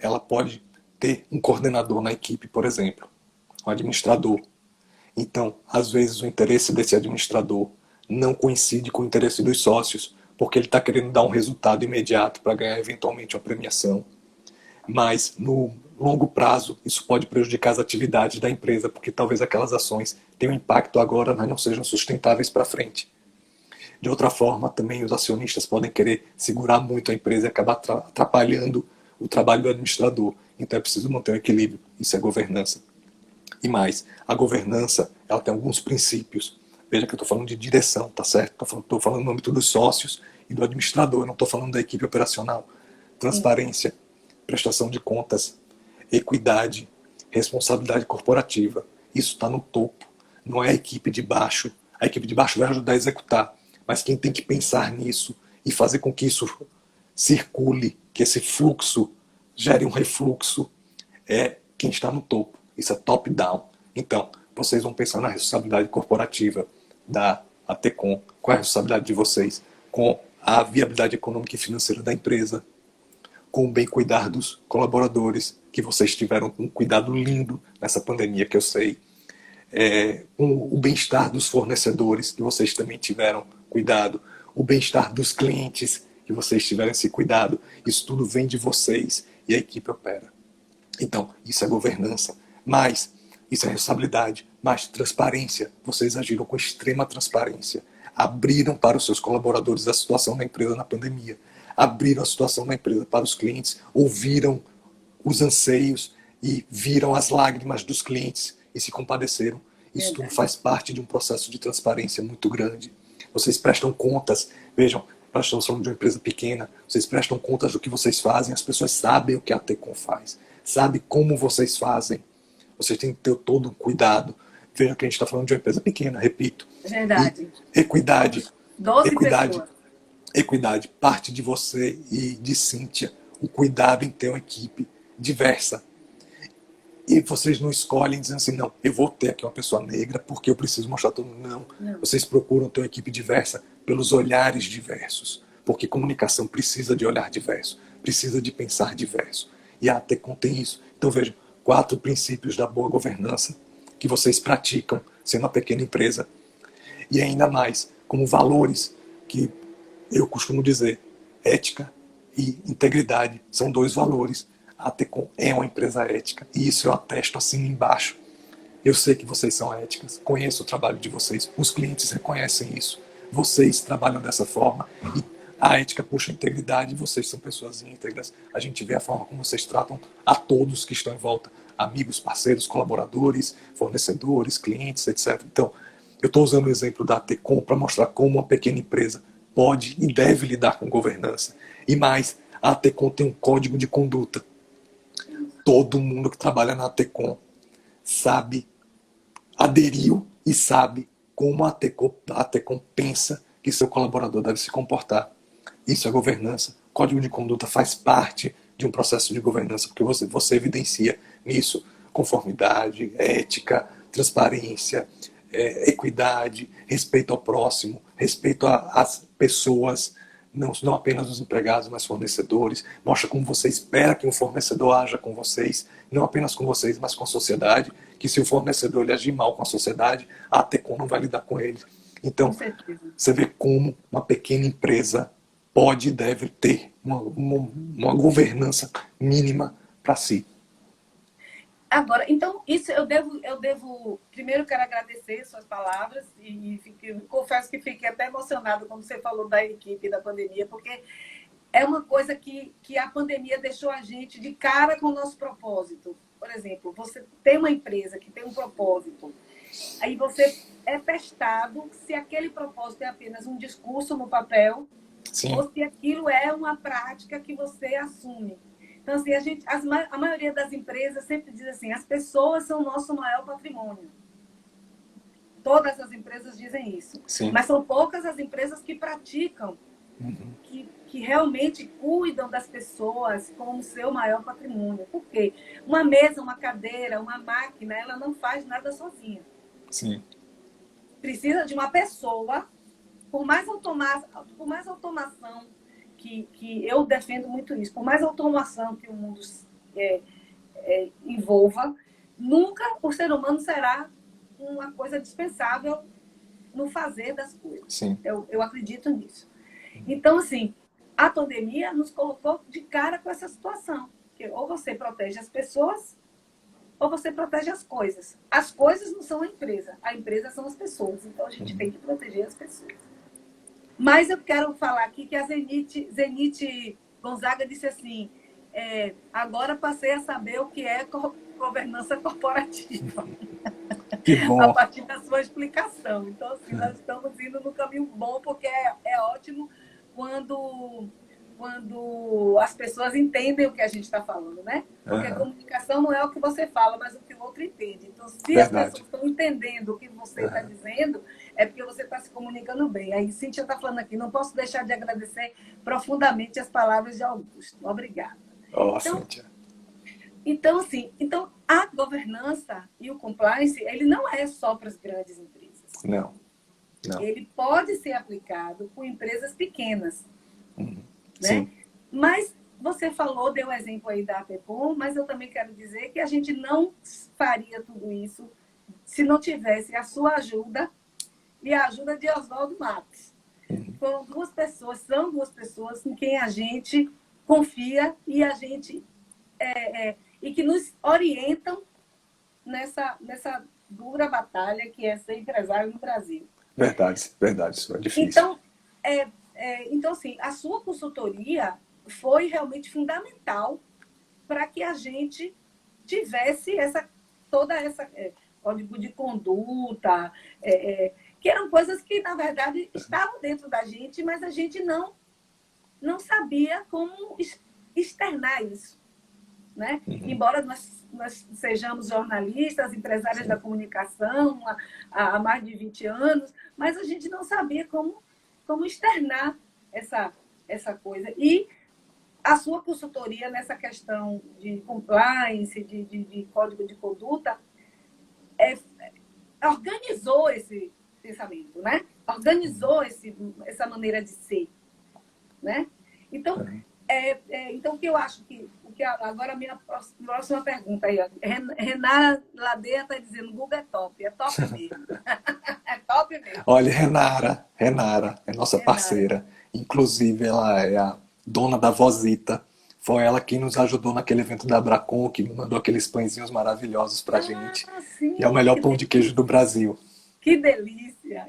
ela pode ter um coordenador na equipe, por exemplo, um administrador. Então, às vezes o interesse desse administrador não coincide com o interesse dos sócios, porque ele está querendo dar um resultado imediato para ganhar eventualmente uma premiação. Mas longo prazo, isso pode prejudicar as atividades da empresa, porque talvez aquelas ações tenham impacto agora, mas não sejam sustentáveis para frente. De outra forma, também os acionistas podem querer segurar muito a empresa e acabar atrapalhando o trabalho do administrador. Então é preciso manter um equilíbrio. Isso é governança. E mais, a governança, ela tem alguns princípios. Veja que eu estou falando de direção, tá certo? Estou falando no âmbito dos sócios e do administrador, eu não estou falando da equipe operacional. Transparência, prestação de contas, equidade, responsabilidade corporativa. Isso está no topo. Não é a equipe de baixo. A equipe de baixo vai ajudar a executar. Mas quem tem que pensar nisso e fazer com que isso circule, que esse fluxo gere um refluxo, é quem está no topo. Isso é top-down. Então, vocês vão pensar na responsabilidade corporativa da ATECOM. Qual é a responsabilidade de vocês? Com a viabilidade econômica e financeira da empresa, com o bem cuidar dos colaboradores, que vocês tiveram um cuidado lindo nessa pandemia, que eu sei, com o bem-estar dos fornecedores, que vocês também tiveram cuidado, o bem-estar dos clientes, que vocês tiveram esse cuidado. Isso tudo vem de vocês e a equipe opera. Então, isso é governança, mas isso é responsabilidade, mais transparência. Vocês agiram com extrema transparência. Abriram para os seus colaboradores a situação da empresa na pandemia. Abriram a situação da empresa para os clientes, ouviram os anseios e viram as lágrimas dos clientes e se compadeceram. Isso tudo faz parte de um processo de transparência muito grande. Vocês prestam contas, vejam, nós estamos falando de uma empresa pequena, vocês prestam contas do que vocês fazem, as pessoas sabem o que a Tecom faz, sabem como vocês fazem. Vocês têm que ter todo o cuidado. Vejam que a gente está falando de uma empresa pequena, repito. Verdade. E equidade. 12 equidade, pessoas. Equidade parte de você e de Cíntia. O cuidado em ter uma equipe diversa. E vocês não escolhem dizendo assim, não, eu vou ter aqui uma pessoa negra porque eu preciso mostrar todo mundo. Não. Vocês procuram ter uma equipe diversa pelos olhares diversos. Porque comunicação precisa de olhar diverso, precisa de pensar diverso. E a ATECOM tem isso. Então vejam, 4 princípios da boa governança que vocês praticam sendo uma pequena empresa. E ainda mais, como valores que eu costumo dizer, ética e integridade são 2 valores. A ATECOM é uma empresa ética e isso eu atesto assim embaixo. Eu sei que vocês são éticas, conheço o trabalho de vocês, os clientes reconhecem isso. Vocês trabalham dessa forma e a ética puxa a integridade, vocês são pessoas íntegras. A gente vê a forma como vocês tratam a todos que estão em volta, amigos, parceiros, colaboradores, fornecedores, clientes, etc. Então, eu estou usando o exemplo da ATECOM para mostrar como uma pequena empresa pode e deve lidar com governança. E mais, a ATECOM tem um código de conduta. Todo mundo que trabalha na ATECOM sabe, aderiu e sabe como a ATECOM pensa que seu colaborador deve se comportar. Isso é governança. Código de conduta faz parte de um processo de governança, porque você evidencia nisso conformidade, ética, transparência, equidade, respeito ao próximo, respeito às pessoas, não apenas os empregados, mas fornecedores. Mostra como você espera que um fornecedor haja com vocês, não apenas com vocês, mas com a sociedade, que se o fornecedor ele agir mal com a sociedade, a ATECOM não vai lidar com ele. Então, você vê como uma pequena empresa pode e deve ter uma governança mínima para si. Agora, então, isso eu devo. Primeiro, quero agradecer suas palavras e confesso que fiquei até emocionada quando você falou da equipe da pandemia, porque é uma coisa que a pandemia deixou a gente de cara com o nosso propósito. Por exemplo, você tem uma empresa que tem um propósito, aí você é testado se aquele propósito é apenas um discurso no papel. Sim. Ou se aquilo é uma prática que você assume. Então, assim, a maioria das empresas sempre diz assim, as pessoas são o nosso maior patrimônio. Todas as empresas dizem isso. Sim. Mas são poucas as empresas que praticam, que realmente cuidam das pessoas como seu maior patrimônio. Por quê? Uma mesa, uma cadeira, uma máquina, ela não faz nada sozinha. Sim. Precisa de uma pessoa, por mais automação que eu defendo muito isso, por mais automação que o mundo envolva, nunca o ser humano será uma coisa dispensável no fazer das coisas. Sim. Eu acredito nisso. Então, assim, a pandemia nos colocou de cara com essa situação. Porque ou você protege as pessoas, ou você protege as coisas. As coisas não são a empresa são as pessoas. Então, a gente tem que proteger as pessoas. Mas eu quero falar aqui que a Zenite Gonzaga disse assim, agora passei a saber o que é governança corporativa. Que A bom. partir da sua explicação. Então, assim, nós estamos indo no caminho bom, porque é ótimo quando as pessoas entendem o que a gente está falando, né? Porque a comunicação não é o que você fala, mas o que o outro entende. Então, se as Verdade. pessoas estão entendendo o que você está dizendo, é porque você está se comunicando bem. Aí, Cíntia está falando aqui, não posso deixar de agradecer profundamente as palavras de Augusto. Obrigada. Ó, Então, Cíntia. assim, a governança e o compliance, ele não é só para as grandes empresas. Não. Ele pode ser aplicado com empresas pequenas. Né? Sim. Mas você falou, deu o exemplo aí da APECOM, mas eu também quero dizer que a gente não faria tudo isso se não tivesse a sua ajuda e a ajuda de Oswaldo Matos. São duas pessoas em quem a gente confia e a gente e que nos orientam nessa dura batalha que é ser empresário no Brasil. Verdade, isso é difícil. Então, assim, a sua consultoria foi realmente fundamental para que a gente tivesse toda essa código de conduta, que eram coisas que, na verdade, estavam dentro da gente, mas a gente não sabia como externar isso. Né? Embora nós sejamos jornalistas, empresários da comunicação há mais de 20 anos, mas a gente não sabia como externar essa coisa. E a sua consultoria nessa questão de compliance, de código de conduta, organizou esse pensamento, né? Organizou essa maneira de ser. Né? Então, então, o que eu acho que agora a minha próxima pergunta aí, ó. Renara Ladeia está dizendo, Google é top mesmo. É top mesmo. Olha, Renara é nossa parceira. Inclusive, ela é a dona da Vozita. Foi ela quem nos ajudou naquele evento da Abracon, que mandou aqueles pãezinhos maravilhosos pra gente. Sim, e é o melhor pão de queijo do Brasil. Que delícia,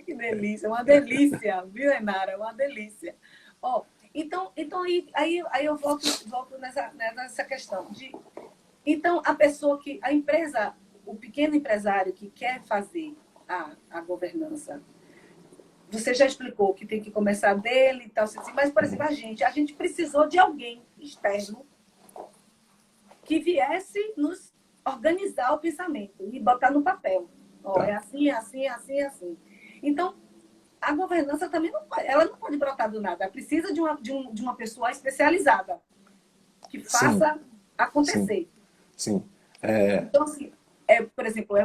uma delícia, viu, Renara? Uma delícia. Ó, então aí eu volto nessa questão então a empresa, o pequeno empresário que quer fazer a governança, você já explicou que tem que começar dele e tal, mas, por exemplo, a gente precisou de alguém externo que viesse nos organizar o pensamento e botar no papel. Ó, é assim, assim, assim, assim. Então, a governança também ela não pode brotar do nada. Ela precisa de uma pessoa especializada que faça acontecer. Sim. Então, assim, por exemplo,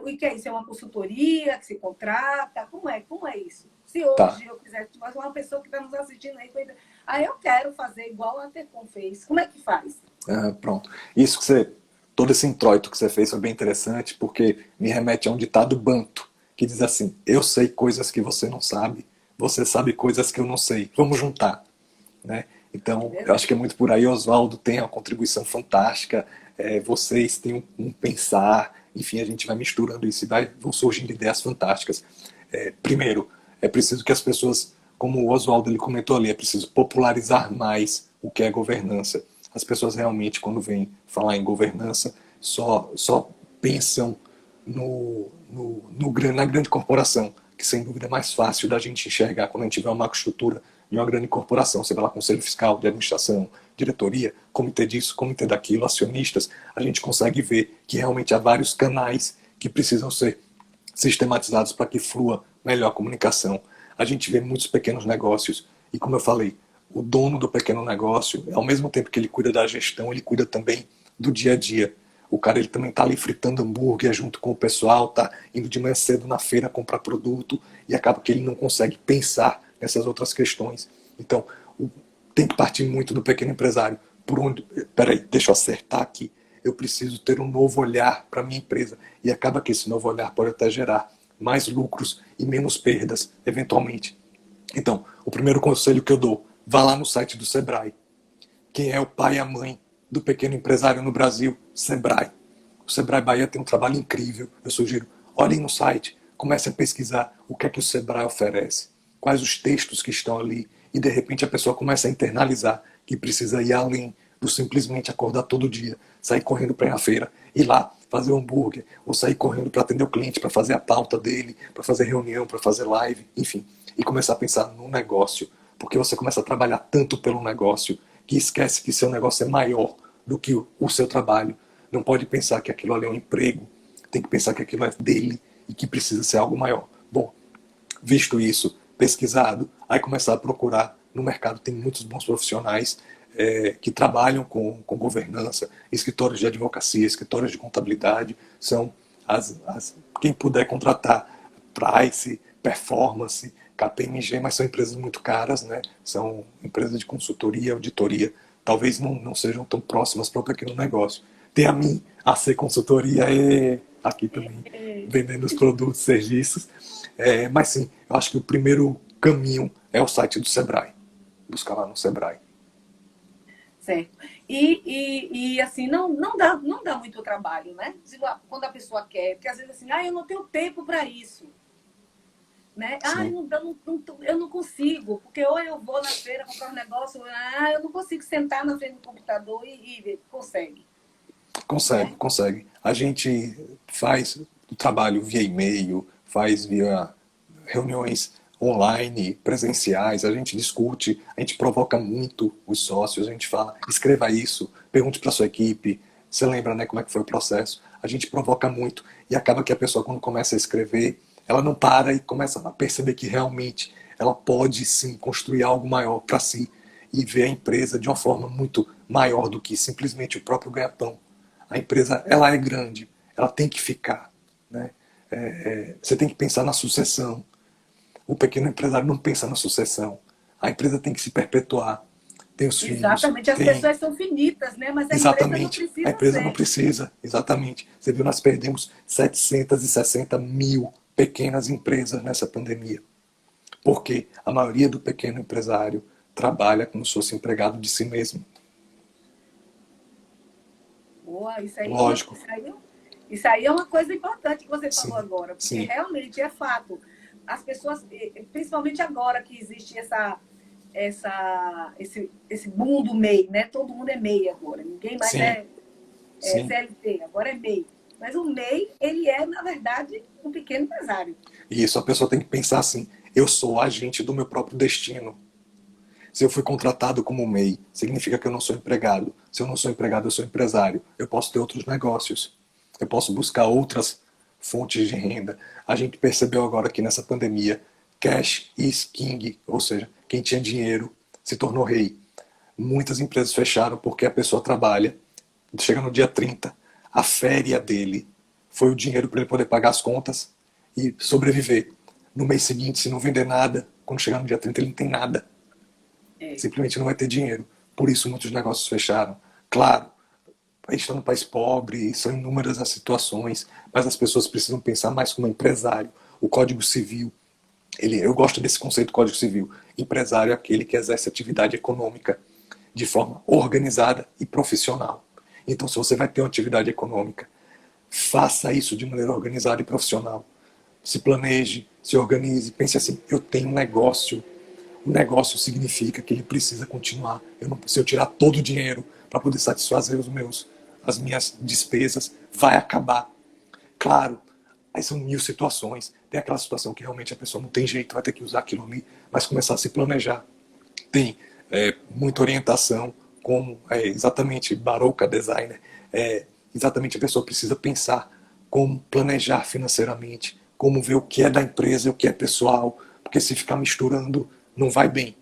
o que é isso? É uma consultoria que se contrata? Como é isso? Se hoje eu quiser, mas uma pessoa que está nos assistindo aí eu quero fazer igual a Tecom fez. Como é que faz? Pronto. Todo esse introito que você fez foi bem interessante, porque me remete a um ditado banto, que diz assim: eu sei coisas que você não sabe, você sabe coisas que eu não sei, vamos juntar. Né? Então, eu acho que é muito por aí. Oswaldo tem uma contribuição fantástica, vocês têm um pensar, enfim, a gente vai misturando isso e vão surgindo ideias fantásticas. Primeiro, é preciso que as pessoas, como o Oswaldo ele comentou ali, é preciso popularizar mais o que é governança. As pessoas realmente, quando vêm falar em governança, só pensam na grande corporação, que sem dúvida é mais fácil da gente enxergar quando a gente vê uma macroestrutura de uma grande corporação, seja lá conselho fiscal, de administração, diretoria, comitê disso, comitê daquilo, acionistas, a gente consegue ver que realmente há vários canais que precisam ser sistematizados para que flua melhor a comunicação. A gente vê muitos pequenos negócios e, como eu falei, o dono do pequeno negócio, ao mesmo tempo que ele cuida da gestão, ele cuida também do dia a dia. O cara ele também está ali fritando hambúrguer junto com o pessoal, está indo de manhã cedo na feira comprar produto e acaba que ele não consegue pensar nessas outras questões. Então, tem que partir muito do pequeno empresário. Peraí, deixa eu acertar aqui. Eu preciso ter um novo olhar para a minha empresa. E acaba que esse novo olhar pode até gerar mais lucros e menos perdas, eventualmente. Então, o primeiro conselho que eu dou, vá lá no site do Sebrae. Quem é o pai e a mãe do pequeno empresário no Brasil? Sebrae. O Sebrae Bahia tem um trabalho incrível. Eu sugiro, olhem no site, comecem a pesquisar o que é que o Sebrae oferece, quais os textos que estão ali, e de repente a pessoa começa a internalizar que precisa ir além do simplesmente acordar todo dia, sair correndo para ir à feira, ir lá fazer um hambúrguer, ou sair correndo para atender o cliente, para fazer a pauta dele, para fazer reunião, para fazer live, enfim, e começar a pensar no negócio, porque você começa a trabalhar tanto pelo negócio que esquece que seu negócio é maior do que o seu trabalho. Não pode pensar que aquilo ali é um emprego, tem que pensar que aquilo é dele e que precisa ser algo maior. Bom, visto isso, pesquisado, aí começar a procurar. No mercado tem muitos bons profissionais que trabalham com governança, escritórios de advocacia, escritórios de contabilidade, são quem puder contratar, Price, Performance, KPMG, mas são empresas muito caras, né? São empresas de consultoria, auditoria, talvez não sejam tão próximas para o pequeno negócio. Tem a mim, a C Consultoria, e aqui também vendendo os produtos, serviços. Mas sim, eu acho que o primeiro caminho é o site do Sebrae. Buscar lá no Sebrae. Certo. Assim, não dá muito trabalho, né? Quando a pessoa quer, porque às vezes assim, eu não tenho tempo para isso. Né? Sim. Eu não consigo, porque ou eu vou na feira comprar um negócio, eu não consigo sentar na frente do computador e ver. Consegue. Consegue, Né? consegue. A gente faz o trabalho via e-mail, faz via reuniões online, presenciais, a gente discute, a gente provoca muito os sócios, a gente fala, escreva isso, pergunte para sua equipe, você lembra, né, como é que foi o processo? A gente provoca muito e acaba que a pessoa, quando começa a escrever, ela não para e começa a perceber que realmente ela pode sim construir algo maior para si e ver a empresa de uma forma muito maior do que simplesmente o próprio ganha-pão. A empresa, ela é grande, ela tem que ficar, né? Você tem que pensar na sucessão. O pequeno empresário não pensa na sucessão. A empresa tem que se perpetuar. Tem os filhos, Exatamente. As tem. pessoas são finitas, né? Mas a empresa não Exatamente. A precisa empresa não ser. precisa. Exatamente. Você viu, nós perdemos 760 mil pequenas empresas nessa pandemia. Porque a maioria do pequeno empresário trabalha como se fosse empregado de si mesmo. Boa, isso aí, Lógico. isso aí é uma coisa importante que você falou Sim, agora, porque sim, realmente é fato. As pessoas, principalmente agora que existe esse boom do MEI, né? Todo mundo é MEI agora, ninguém mais sim, é sim. CLT, agora é MEI. Mas o MEI, ele é, na verdade, um pequeno empresário. E isso a pessoa tem que pensar assim: eu sou agente do meu próprio destino. Se eu fui contratado como MEI, significa que eu não sou empregado. Se eu não sou empregado, eu sou empresário. Eu posso ter outros negócios. Eu posso buscar outras fontes de renda. A gente percebeu agora que nessa pandemia, cash is king, ou seja, quem tinha dinheiro se tornou rei. Muitas empresas fecharam porque a pessoa trabalha, chega no dia 30, a féria dele foi o dinheiro para ele poder pagar as contas e sobreviver. No mês seguinte, se não vender nada, quando chegar no dia 30, ele não tem nada. É. Simplesmente não vai ter dinheiro. Por isso muitos negócios fecharam. Claro, a gente está num país pobre, são inúmeras as situações, mas as pessoas precisam pensar mais como empresário. O Código Civil, eu gosto desse conceito Código Civil. Empresário é aquele que exerce atividade econômica de forma organizada e profissional. Então, se você vai ter uma atividade econômica, faça isso de maneira organizada e profissional. Se planeje, se organize, pense assim: eu tenho um negócio. O negócio significa que ele precisa continuar. Se eu tirar todo o dinheiro para poder satisfazer as minhas despesas, vai acabar. Claro, aí são mil situações. Tem aquela situação que realmente a pessoa não tem jeito, vai ter que usar aquilo ali, mas começar a se planejar. Tem muita orientação, como exatamente Baroca Designer. Exatamente a pessoa precisa pensar como planejar financeiramente, como ver o que é da empresa e o que é pessoal, porque se ficar misturando, não vai bem.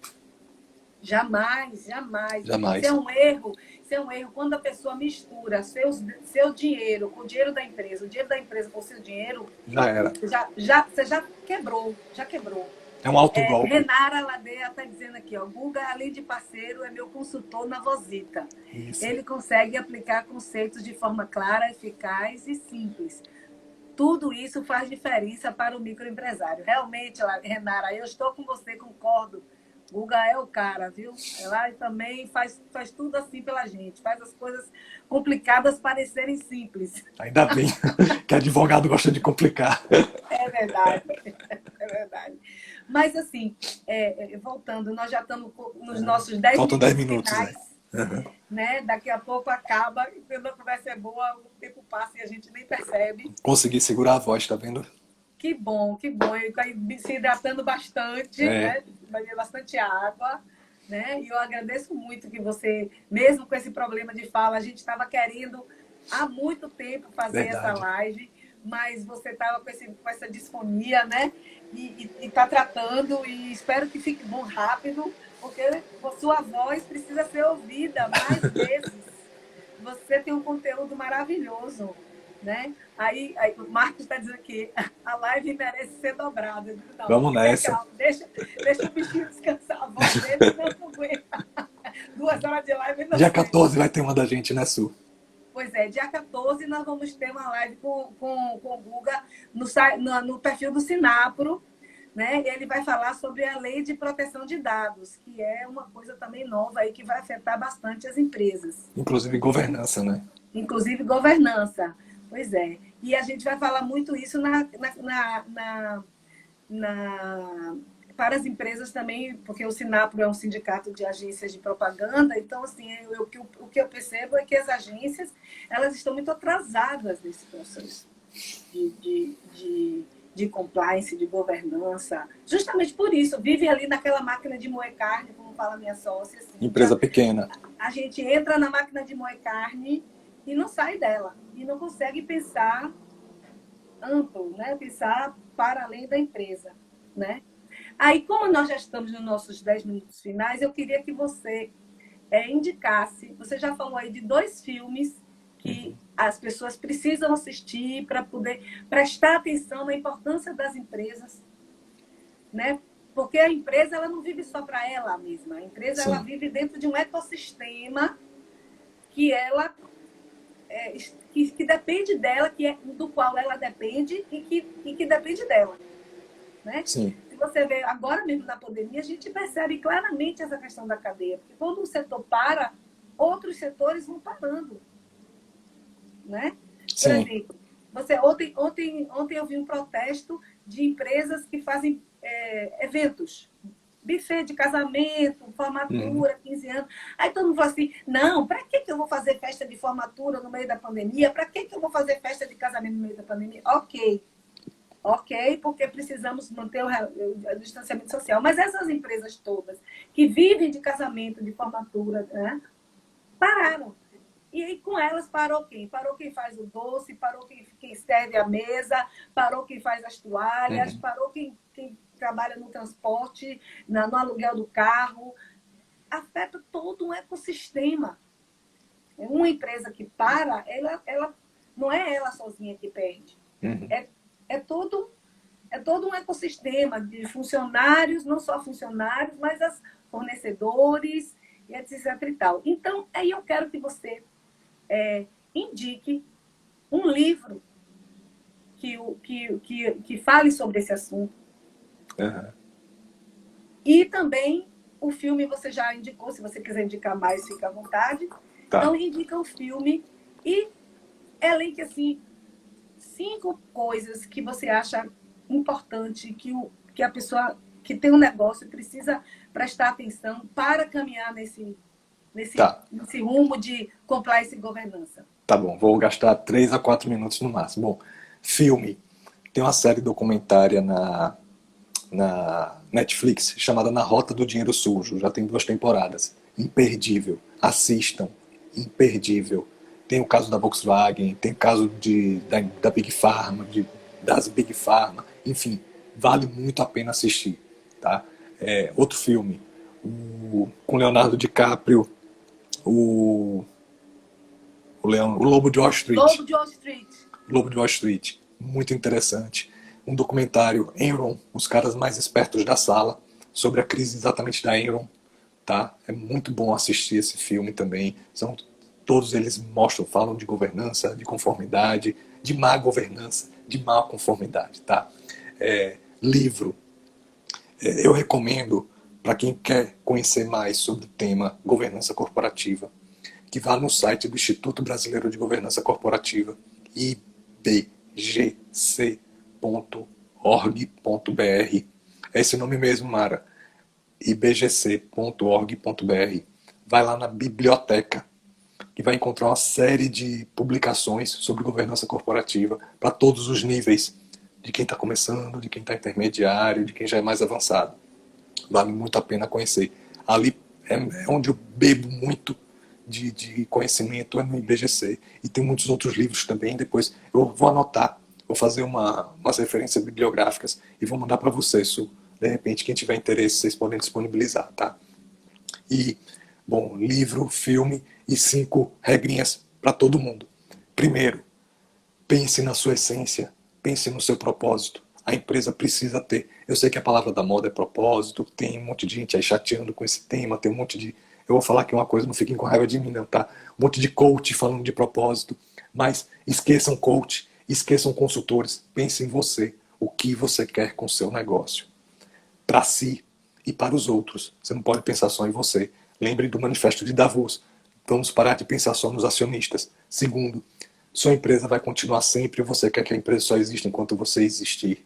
Jamais, jamais. Isso é Jamais. um erro. Isso é um erro quando a pessoa mistura seu dinheiro com o dinheiro da empresa, o dinheiro da empresa com o seu dinheiro, Já era. você já quebrou, já quebrou. É um autogolpe. Renara Ladeia está dizendo aqui, ó, Guga, além de parceiro, é meu consultor na Vozita. Isso. Ele consegue aplicar conceitos de forma clara, eficaz e simples. Tudo isso faz diferença para o microempresário. Realmente, Renara, eu estou com você, concordo Guga é o cara, viu? Ela também faz tudo assim pela gente, faz as coisas complicadas parecerem simples. Ainda bem que advogado gosta de complicar. É verdade, é verdade. Mas, assim, voltando, nós já estamos nos nossos 10 Faltam 10 minutos minutos, né? finais, Uhum. né? Daqui a pouco acaba, e quando a conversa é boa, o tempo passa e a gente nem percebe. Consegui segurar a voz, tá vendo? Que bom, que bom. Eu estou se hidratando bastante, É, né? Beber bastante água, né? E eu agradeço muito que você, mesmo com esse problema de fala, a gente estava querendo há muito tempo fazer essa verdade. live, mas você estava com essa disfonia, né? E está tratando, e espero que fique bom rápido, porque a sua voz precisa ser ouvida mais vezes. Você tem um conteúdo maravilhoso, né? Aí o Marcos está dizendo que a live merece ser dobrada. Eu digo, não, Vamos vamos ter nessa. calma, deixa o bichinho descansar a voz dele, senão não aguenta. 2 horas de live não Dia aguenta. 14 vai ter uma da gente, né, Su? Pois é, dia 14 nós vamos ter uma live com o Guga no perfil do Sinapro, né? Ele vai falar sobre a lei de proteção de dados, que é uma coisa também nova aí que vai afetar bastante as empresas. Inclusive governança, né? Inclusive governança. Pois é. E a gente vai falar muito isso para as empresas também, porque o Sinapro é um sindicato de agências de propaganda, então, assim, o que eu percebo é que as agências elas estão muito atrasadas nesse processo de compliance, de governança. Justamente por isso, vive ali naquela máquina de moer carne, como fala minha sócia. Assim, Empresa pequena. a gente entra na máquina de moer carne e não sai dela. E não consegue pensar amplo, né? Pensar para além da empresa, né? Aí, como nós já estamos nos nossos 10 minutos finais, eu queria que você indicasse. Você já falou aí de 2 filmes que as pessoas precisam assistir para poder prestar atenção na importância das empresas, né? Porque a empresa ela não vive só para ela mesma. A empresa ela Sim. vive dentro de um ecossistema que ela que depende dela, do qual ela depende e que depende dela, né? Sim. Se você vê agora mesmo na pandemia, a gente percebe claramente essa questão da cadeia, porque quando um setor para, outros setores vão parando, né? Por Sim. exemplo, ontem eu vi um protesto de empresas que fazem eventos, buffet de casamento, formatura, 15 anos. Aí todo mundo fala assim, não, para que eu vou fazer festa de formatura no meio da pandemia? Para que eu vou fazer festa de casamento no meio da pandemia? Ok, porque precisamos manter o distanciamento social. Mas essas empresas todas que vivem de casamento, de formatura, né, pararam. E aí, com elas, parou quem? Parou quem faz o doce, parou quem serve a mesa, parou quem faz as toalhas, parou quem trabalha no transporte, no aluguel do carro. Afeta todo um ecossistema. Uma empresa que para, ela não é ela sozinha que perde. É todo um ecossistema de funcionários, não só funcionários, mas as fornecedores, e etc. E tal. Então, aí eu quero que você indique um livro que fale sobre esse assunto. Uhum. E também o filme você já indicou, se você quiser indicar mais, fica à vontade. Tá. Então, indica o filme e elenque, assim, 5 coisas que você acha importante que a pessoa que tem um negócio precisa prestar atenção para caminhar nesse rumo de compliance e governança. Tá bom, vou gastar 3 a 4 minutos no máximo. Bom, filme. Tem uma série documentária na Netflix chamada Na Rota do Dinheiro Sujo. Já tem 2 temporadas. Imperdível. Assistam. Imperdível. Tem o caso da Volkswagen, tem o caso da Big Pharma, das Big Pharma. Enfim, vale muito a pena assistir. Tá? Outro filme. Com Leonardo DiCaprio. O Lobo de Wall Street. Lobo de Wall Street. Lobo de Wall Street. Muito interessante. Um documentário, Enron, os caras mais espertos da sala, sobre a crise exatamente da Enron. Tá? É muito bom assistir esse filme também. Todos eles falam de governança, de conformidade, de má governança, de má conformidade. Tá? Livro. Eu recomendo para quem quer conhecer mais sobre o tema governança corporativa, que vá no site do Instituto Brasileiro de Governança Corporativa, ibgc.org.br. É esse nome mesmo, Mara. ibgc.org.br. Vai lá na biblioteca e vai encontrar uma série de publicações sobre governança corporativa para todos os níveis, de quem está começando, de quem está intermediário, de quem já é mais avançado. Vale muito a pena conhecer. Ali é onde eu bebo muito de conhecimento, é no IBGC. E tem muitos outros livros também. Depois eu vou anotar, vou fazer umas referências bibliográficas e vou mandar para vocês. De repente, quem tiver interesse, vocês podem disponibilizar, tá? E, bom, livro, filme e 5 regrinhas para todo mundo. Primeiro, pense na sua essência, pense no seu propósito. A empresa precisa ter. Eu sei que a palavra da moda é propósito, tem um monte de gente aí chateando com esse tema, tem um monte de... Eu vou falar aqui uma coisa, não fiquem com raiva de mim não, tá? Um monte de coach falando de propósito, mas esqueçam coach, esqueçam consultores, pense em você, o que você quer com o seu negócio. Para si e para os outros. Você não pode pensar só em você. Lembre do manifesto de Davos. Vamos parar de pensar só nos acionistas. Segundo, sua empresa vai continuar sempre ou você quer que a empresa só exista enquanto você existir?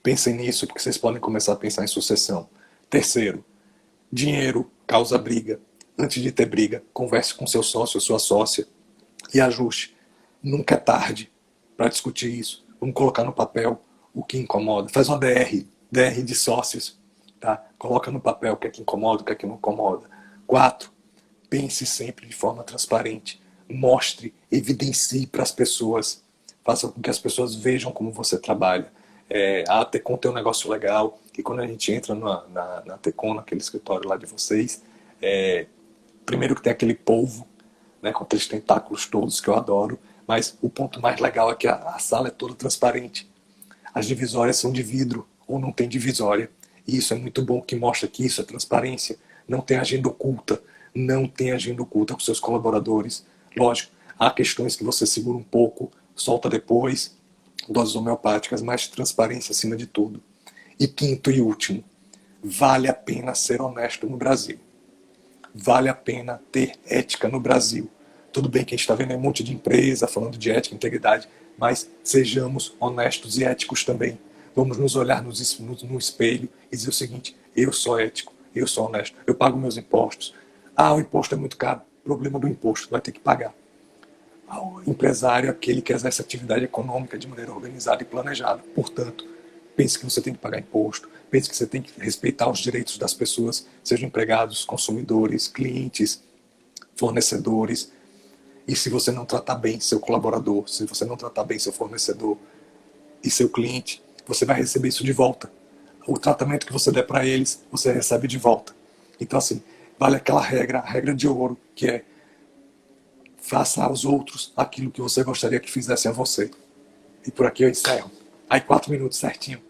Pensem nisso, porque vocês podem começar a pensar em sucessão. Terceiro, dinheiro causa briga. Antes de ter briga, converse com seu sócio ou sua sócia e ajuste. Nunca é tarde para discutir isso. Vamos colocar no papel o que incomoda. Faz uma DR de sócios. Tá? Coloca no papel o que é que incomoda, o que é que não incomoda. 4, pense sempre de forma transparente. Mostre, evidencie para as pessoas. Faça com que as pessoas vejam como você trabalha. A Tecon tem um negócio legal, que quando a gente entra na Tecon, naquele escritório lá de vocês, primeiro que tem aquele polvo, né, com aqueles tentáculos todos que eu adoro, mas o ponto mais legal é que a sala é toda transparente. As divisórias são de vidro, ou não tem divisória. E isso é muito bom, que mostra que isso é transparência. Não tem agenda oculta. Não tem agenda oculta com seus colaboradores. Lógico, há questões que você segura um pouco, solta depois, doses homeopáticas, mas transparência acima de tudo. E quinto e último, vale a pena ser honesto no Brasil. Vale a pena ter ética no Brasil. Tudo bem que a gente está vendo um monte de empresa falando de ética e integridade, mas sejamos honestos e éticos também. Vamos nos olhar no espelho e dizer o seguinte: eu sou ético, eu sou honesto, eu pago meus impostos. O imposto é muito caro. Problema do imposto, vai ter que pagar. O empresário é aquele que exerce atividade econômica de maneira organizada e planejada. Portanto, pense que você tem que pagar imposto, pense que você tem que respeitar os direitos das pessoas, sejam empregados, consumidores, clientes, fornecedores. E se você não tratar bem seu colaborador, se você não tratar bem seu fornecedor e seu cliente, você vai receber isso de volta. O tratamento que você der para eles, você recebe de volta. Então, assim, vale aquela regra, a regra de ouro, que é: faça aos outros aquilo que você gostaria que fizessem a você. E por aqui eu encerro. Aí 4 minutos certinho.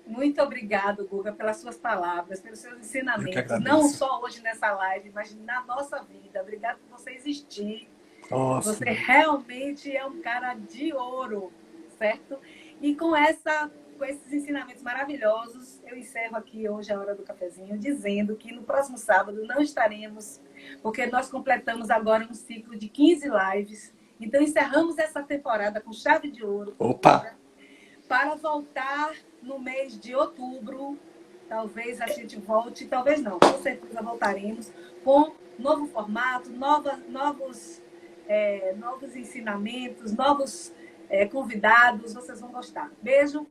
Muito obrigado, Guga, pelas suas palavras, pelos seus ensinamentos. Não agradeço. só hoje nessa live, mas na nossa vida. Obrigado por você existir. Nossa. Você realmente é um cara de ouro, certo? E com esses ensinamentos maravilhosos, eu encerro aqui hoje a Hora do Cafezinho, dizendo que no próximo sábado não estaremos, porque nós completamos agora um ciclo de 15 lives. Então, encerramos essa temporada com chave de ouro. Opa! Para voltar no mês de outubro. Talvez a gente volte, talvez não, com certeza voltaremos com novo formato, novos ensinamentos, novos convidados. Vocês vão gostar. Beijo,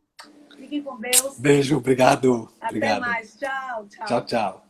fiquem com Deus. Beijo, obrigado. Até Obrigado. mais. Tchau, tchau. Tchau, tchau.